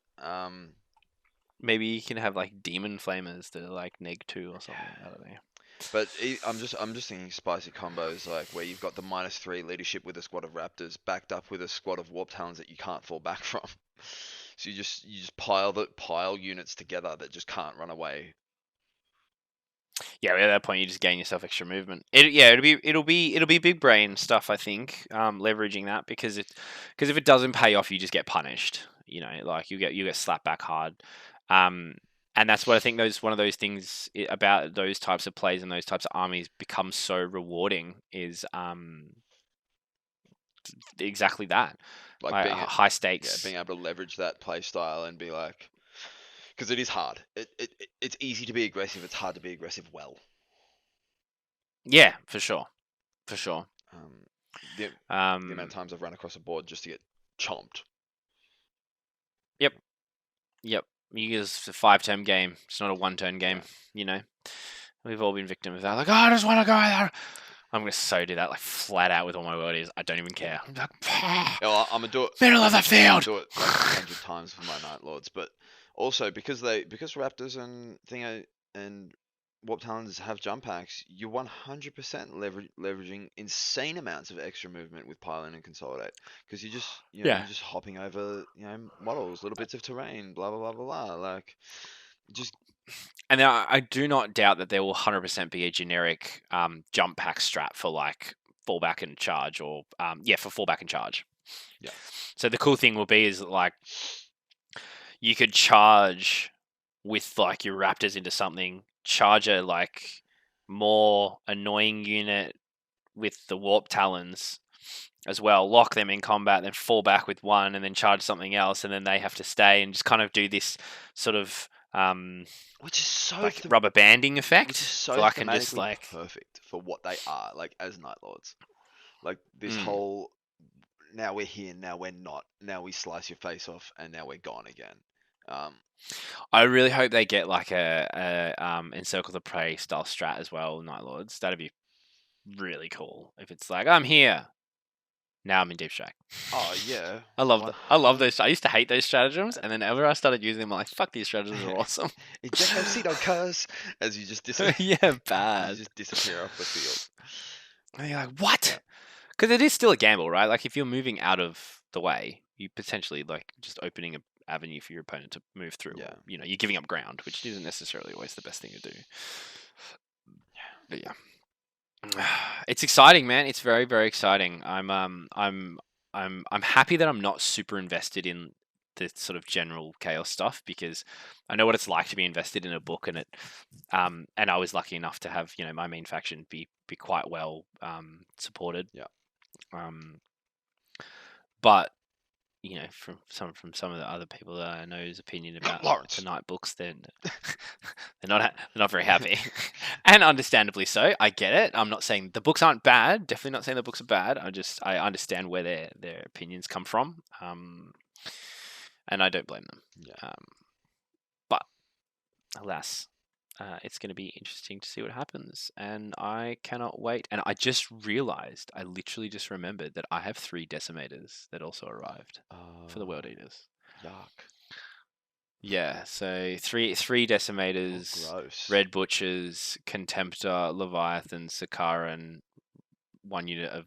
Maybe you can have like demon flamers that are like -2 or something. I don't know. But I'm just thinking spicy combos like where you've got the -3 leadership with a squad of Raptors backed up with a squad of Warp Talons that you can't fall back from. So you just pile units together that just can't run away. Yeah, at that point you just gain yourself extra movement. It'll be big brain stuff. I think leveraging that because if it doesn't pay off, you just get punished. You know, like you get slapped back hard. And that's what I think one of those things about those types of plays and those types of armies becomes so rewarding is exactly that. Like Like being high stakes. being able to leverage that play style and be like, because it is hard. It's easy to be aggressive. It's hard to be aggressive well. Yeah, for sure. The amount of times I've run across a board just to get chomped. Yep. It's a 5-turn game. It's not a 1-turn game. Yeah. You know, we've all been victims of that. Like, oh, I just want to go there. I'm gonna so do that, like flat out with all my wordies. I don't even care. I'm like, I'm gonna do it. Middle of the field. Do it like 100 times with my Night Lords, but also because Raptors and and Warp Talons have jump packs, you're 100% leveraging insane amounts of extra movement with Pylon and Consolidate because you're just hopping over models, little bits of terrain, blah blah blah blah blah. Like just. And I do not doubt that there will 100% be a generic jump pack strat for like fallback and charge, or for fallback and charge. Yeah. So the cool thing will be is that like you could charge with like your Raptors into something, charge a like more annoying unit with the Warp Talons as well, lock them in combat, then fall back with one, and then charge something else, and then they have to stay and just kind of do this sort of which is so like rubber banding effect. Which is so I can just like perfect for what they are, like as Night Lords. Like this whole now we're here, now we're not, now we slice your face off, and now we're gone again. I really hope they get like a Encircle the Prey style strat as well, Night Lords. That'd be really cool if it's like I'm here. Now I'm in Deep Strike. Oh yeah, I love those. I used to hate those stratagems, and then ever I started using them, I'm like, fuck, these stratagems are awesome. Ejectocito curse as you just disappear. Yeah, bad. You just disappear off the field. And you're like, what? Because it is still a gamble, right? Like if you're moving out of the way, you potentially like just opening an avenue for your opponent to move through. Yeah. You know, you're giving up ground, which isn't necessarily always the best thing to do. But yeah. It's exciting, man. It's very, very exciting. I'm happy that I'm not super invested in the sort of general chaos stuff because I know what it's like to be invested in a book, and and I was lucky enough to have my main faction be quite well supported. Yeah. But from some of the other people that I know's opinion about the night books, they're not very happy, and understandably so. I get it. I'm not saying the books aren't bad. Definitely not saying the books are bad. I understand where their opinions come from, and I don't blame them. Yeah. But alas, it's going to be interesting to see what happens, and I cannot wait. And I literally just remembered that I have 3 decimators that also arrived for the World Eaters. Yuck. Yeah, so three decimators, Gross. Red Butchers, Contemptor, Leviathan, Sakaran, 1 unit of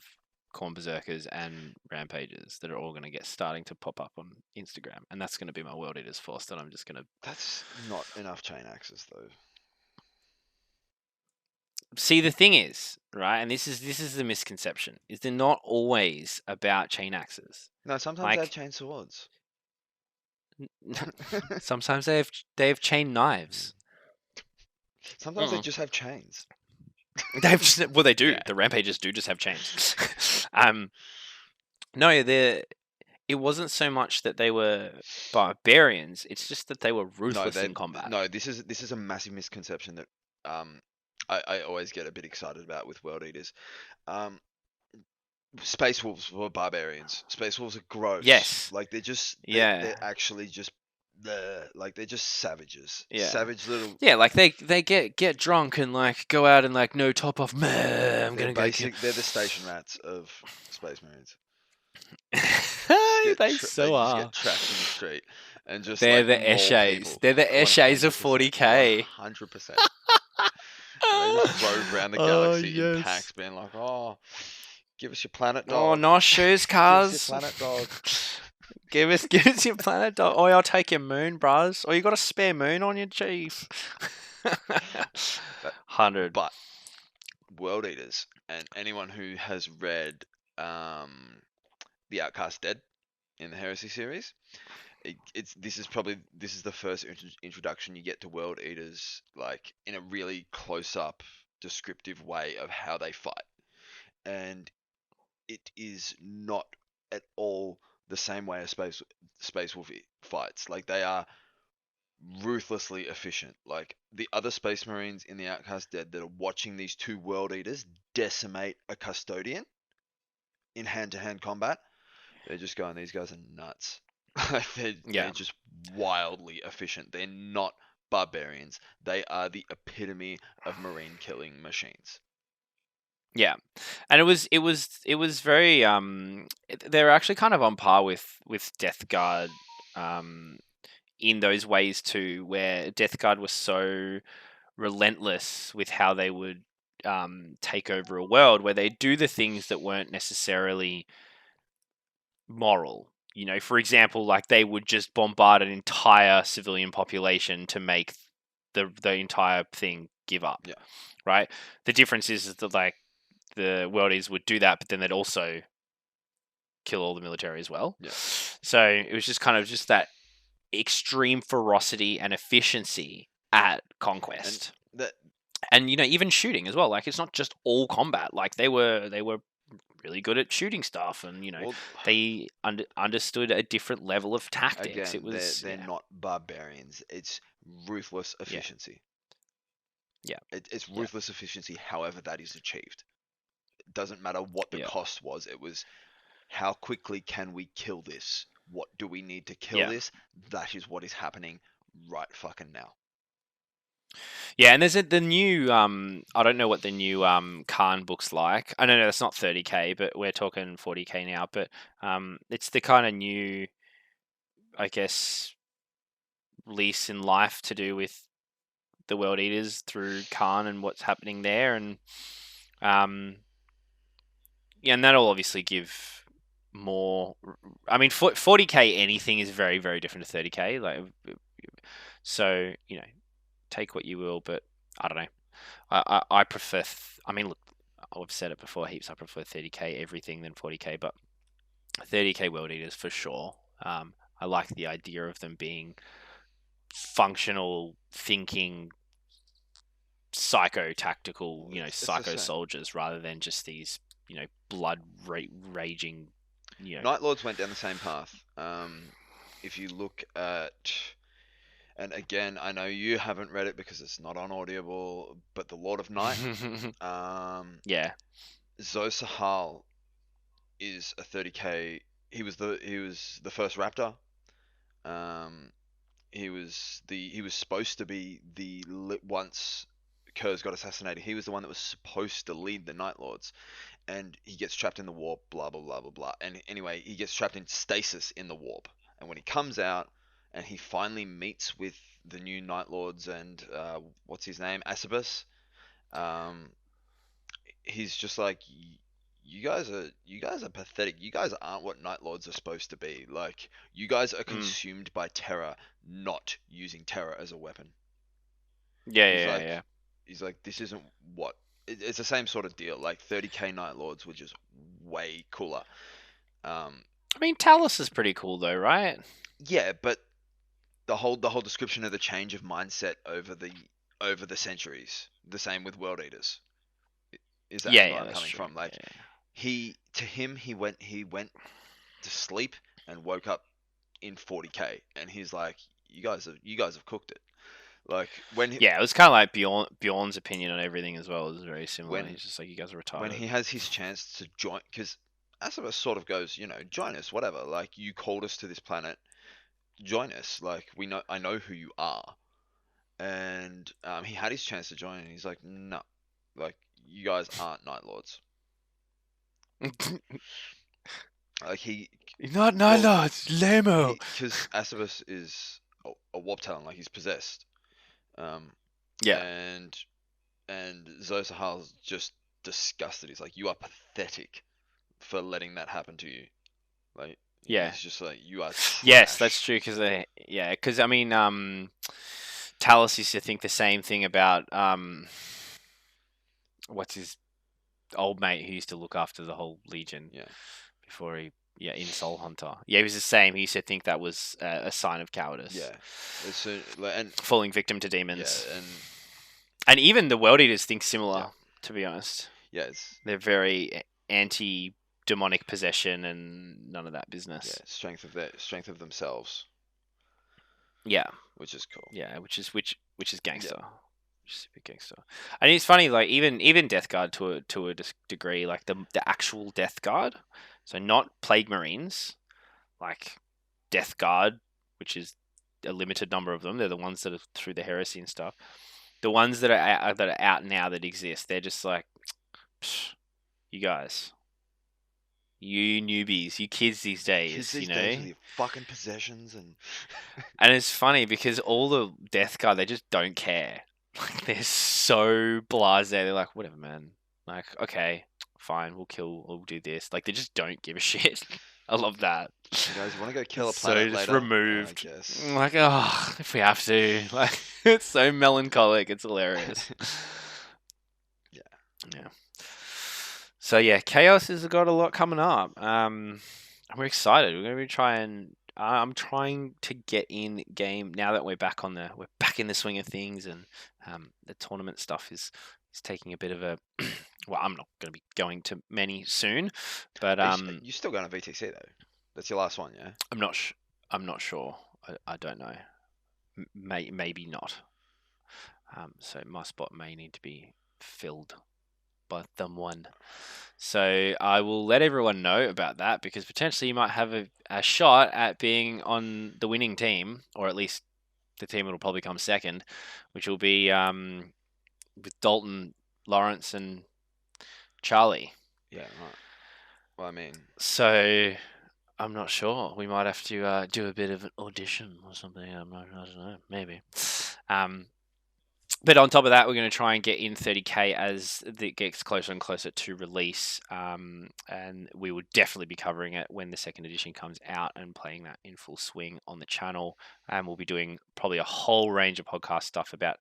Corn Berserkers, and Rampages that are all going to starting to pop up on Instagram, and that's going to be my World Eaters force that I'm just going to... That's not enough chain axes though. See, the thing is, right, and this is the misconception, is they're not always about chain axes. No, sometimes they have Like, chain swords. sometimes they have chain knives. Sometimes they just have chains. Well, they do. Yeah. The rampages do just have chains. No, it wasn't so much that they were barbarians. It's just that they were No, ruthless in combat. no. This is a massive misconception that I always get a bit excited about with World Eaters. Space Wolves were barbarians. Space Wolves are gross. Yes. Like they're Yeah. they're actually just like they're just savages. Yeah. Savage little. Yeah, like they get drunk and like go out and like no top off. I'm They're gonna go kill. They're the station rats of Space Marines. They They so just are. get trapped in the street and just They're like the maul Eshays. people. They're the Eshays of 40k. 100%. They just rove around the galaxy in packs, being like, "Oh, give us your planet dog. Oh, no shoes, Give us cars. your planet dog." Give us your planet dog. Oh, I'll take your moon, bros. Oh, you got a spare moon on your chief. 100. But World Eaters and anyone who has read The Outcast Dead in the Heresy series, this is the first introduction you get to World Eaters, like in a really close up descriptive way of how they fight, and it is not at all the same way a space wolf fights. Like they are ruthlessly efficient. Like the other Space Marines in the Outcast Dead that are watching these two World Eaters decimate a custodian in hand-to-hand combat, they're just going, these guys are nuts. They're just wildly efficient. They're not barbarians. They are the epitome of marine killing machines. Yeah, and it was very they're actually kind of on par with Death Guard in those ways too, where Death Guard was so relentless with how they would take over a world, where they do the things that weren't necessarily moral. You know, for example, like they would just bombard an entire civilian population to make the entire thing give up. Yeah. Right. The difference is that like the worldies would do that, but then they'd also kill all the military as well. Yeah. So it was just kind of just that extreme ferocity and efficiency at conquest. And you know, even shooting as well. Like it's not just all combat. Like they were really good at shooting stuff, and you know, they understood a different level of tactics. Again, It was they're not barbarians. It's ruthless efficiency. Yeah. It's ruthless efficiency. However, that is achieved. It doesn't matter what the cost was. It was how quickly can we kill this? What do we need to kill this? That is what is happening right fucking now. Yeah, and there's the new I don't know what the new Khan book's like. I don't know, it's not 30k, but we're talking 40k now. But it's the kind of new, I guess, lease in life to do with the World Eaters through Khan and what's happening there, and yeah, and that'll obviously give more. I mean, 40k anything is very, very different to 30k. Like, so you know, take what you will, but I don't know. I prefer. I mean, look, I've said it before heaps. I prefer 30k everything than 40k, but 30k World Eaters for sure. I like the idea of them being functional, thinking, psycho tactical, you know, psycho soldiers rather than just these, you know, blood raging. You know. Night Lords went down the same path. If you look at, and again, I know you haven't read it because it's not on Audible, but the Lord of Night. Yeah. Zoe Sahal is a 30k. He was the first Raptor. He was supposed to be once Kurz got assassinated. He was the one that was supposed to lead the Night Lords, and he gets trapped in the warp. Blah blah blah blah blah. And anyway, he gets trapped in stasis in the warp. And when he comes out, and he finally meets with the new Night Lords and what's his name, Asibus, he's just like, you guys are pathetic. You guys aren't what Night Lords are supposed to be. Like, you guys are consumed by terror, not using terror as a weapon. Yeah. He's like, this isn't what it's the same sort of deal. Like 30k Night Lords, which is way cooler. I mean, Talos is pretty cool though, right? Yeah, but the whole description of the change of mindset over the centuries. The same with World Eaters. Is that Yeah, where yeah, I'm that's coming true. from? Like Yeah. he went to sleep and woke up in 40k, and he's like, you guys have cooked it. Like Yeah, it was kind of like Bjorn's opinion on everything as well. It was very similar. when He's just like, you guys are when retarded. he has his chance to join, because Asivas sort of goes, join us, whatever. Like, you called us to this planet, join us. Like, I know who you are. And he had his chance to join, and he's like, no, like, you guys aren't Night Lords. Like, Not Night Lords, lame-o. because Asivas is a warp talent, like he's possessed. Yeah. And Zosahal's just disgusted. He's like, you are pathetic for letting that happen to you. Like, Yeah. he's just like, you are trash. Yes, that's true. Because I mean, Talos used to think the same thing about what's his old mate who used to look after the whole Legion. Yeah. Before in Soul Hunter. Yeah, he was the same. He used to think that was a sign of cowardice. Yeah. And falling victim to demons. Yeah, and even the World Eaters think similar. To be honest. Yeah, they're very anti-demonic possession and none of that business. Yeah, strength of themselves. Yeah, which is cool. Yeah, which is gangster. Which is a big gangster. And it's funny, like even Death Guard to a degree, like the actual Death Guard, so not Plague Marines, like Death Guard, which is a limited number of them. They're the ones that are through the heresy and stuff. The ones that are out now that exist, they're just like, you guys, you newbies, you kids these days, Kids these you know, days with your fucking possessions and it's funny because all the Death Guard, they just don't care. Like, they're so blasé. They're like, whatever, man. Like, okay, fine, we'll do this. Like, they just don't give a shit. I love that. You guys want to go kill a planet just later? removed. I guess. Like, oh, if we have to. Like, it's so melancholic. It's hilarious. Yeah. So yeah, Chaos has got a lot coming up. We're excited. We're going to be trying. I'm trying to get in game now that we're back in the swing of things, and the tournament stuff is taking a bit of a. Well, I'm not going to be going to many soon, but you're still going to VTC though. That's your last one, yeah. I'm not sure. I don't know. Maybe not. So my spot may need to be filled by someone. So I will let everyone know about that, because potentially you might have a shot at being on the winning team, or at least the team that will probably come second, which will be with Dalton, Lawrence, and Charlie. Yeah, right. Well, I mean, so I'm not sure. We might have to do a bit of an audition or something. I don't know. Maybe. But on top of that, we're going to try and get in 30k as it gets closer and closer to release. And we will definitely be covering it when the second edition comes out and playing that in full swing on the channel. And we'll be doing probably a whole range of podcast stuff about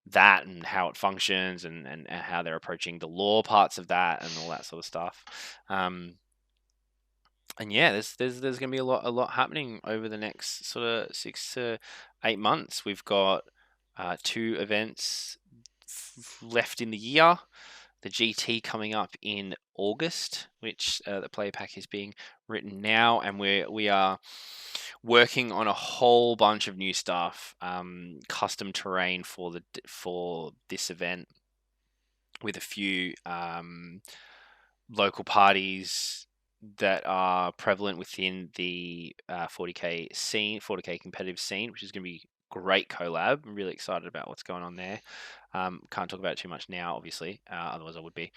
that and how it functions and how they're approaching the lore parts of that and all that sort of stuff. And yeah, there's going to be a lot happening over the next sort of 6 to 8 months. We've got 2 events left in the year. The GT coming up in August, which the player pack is being written now, and we are working on a whole bunch of new stuff, custom terrain for this event, with a few local parties that are prevalent within the 40k scene, 40k competitive scene, which is going to be great collab. I'm really excited about what's going on there. Can't talk about it too much now, obviously, otherwise I would be.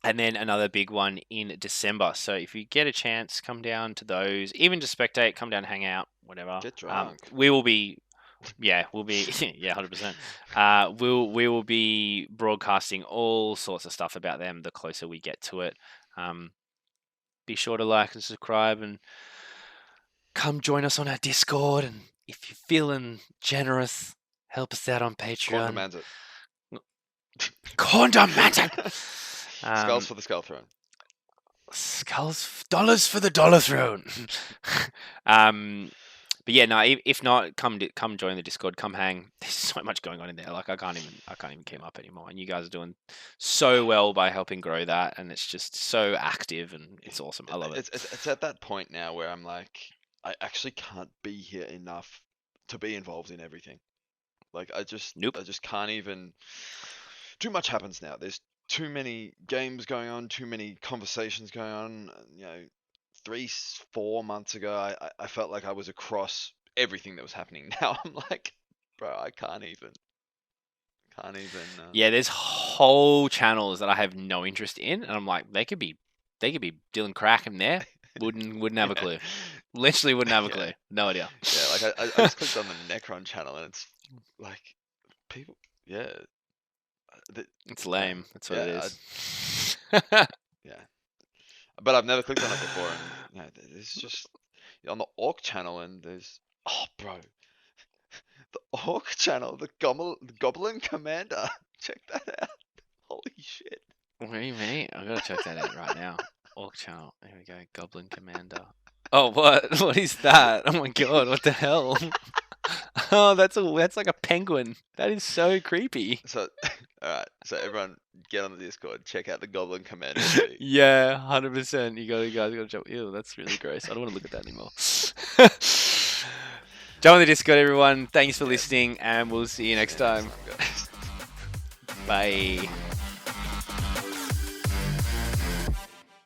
And then another big one in December. So if you get a chance, come down to those. Even just spectate, come down, hang out, whatever. Get drunk. We will be. Yeah, we'll be. Yeah, 100%. We will be broadcasting all sorts of stuff about them the closer we get to it. Be sure to like and subscribe, and come join us on our Discord. And if you're feeling generous, help us out on Patreon. Command it. Quantum-matic. Skulls for the Skull Throne. Dollars for the dollar throne. But yeah, no. If not, come join the Discord. Come hang. There's so much going on in there. Like I can't even keep up anymore. And you guys are doing so well by helping grow that, and it's just so active and it's awesome. I love it. It's at that point now where I'm like, I actually can't be here enough to be involved in everything. Like I just can't even. Too much happens now. There's too many games going on, too many conversations going on. 3-4 months ago, I felt like I was across everything that was happening. Now I'm like, bro, I can't even. Yeah, there's whole channels that I have no interest in, and I'm like, they could be dealing crack in there. Wouldn't have a clue. Literally wouldn't have a clue. No idea. Yeah, like I just clicked on the Necron channel, and it's like people. Yeah. It's lame. That's what it is. Yeah. But I've never clicked on it before, and there's just on the Orc channel, and there's bro, the Orc channel, the Goblin Commander. Check that out. Holy shit. Wait, mate, I gotta check that out right now. Orc channel. Here we go. Goblin Commander. Oh, what? What is that? Oh my god! What the hell? Oh, that's like a penguin. That is so creepy. So, all right. So everyone, get on the Discord. Check out the Goblin Commander. Yeah, 100%. You guys gotta jump. Ew, that's really gross. I don't want to look at that anymore. Jump on the Discord, everyone. Thanks for listening, and we'll see you next time. Bye.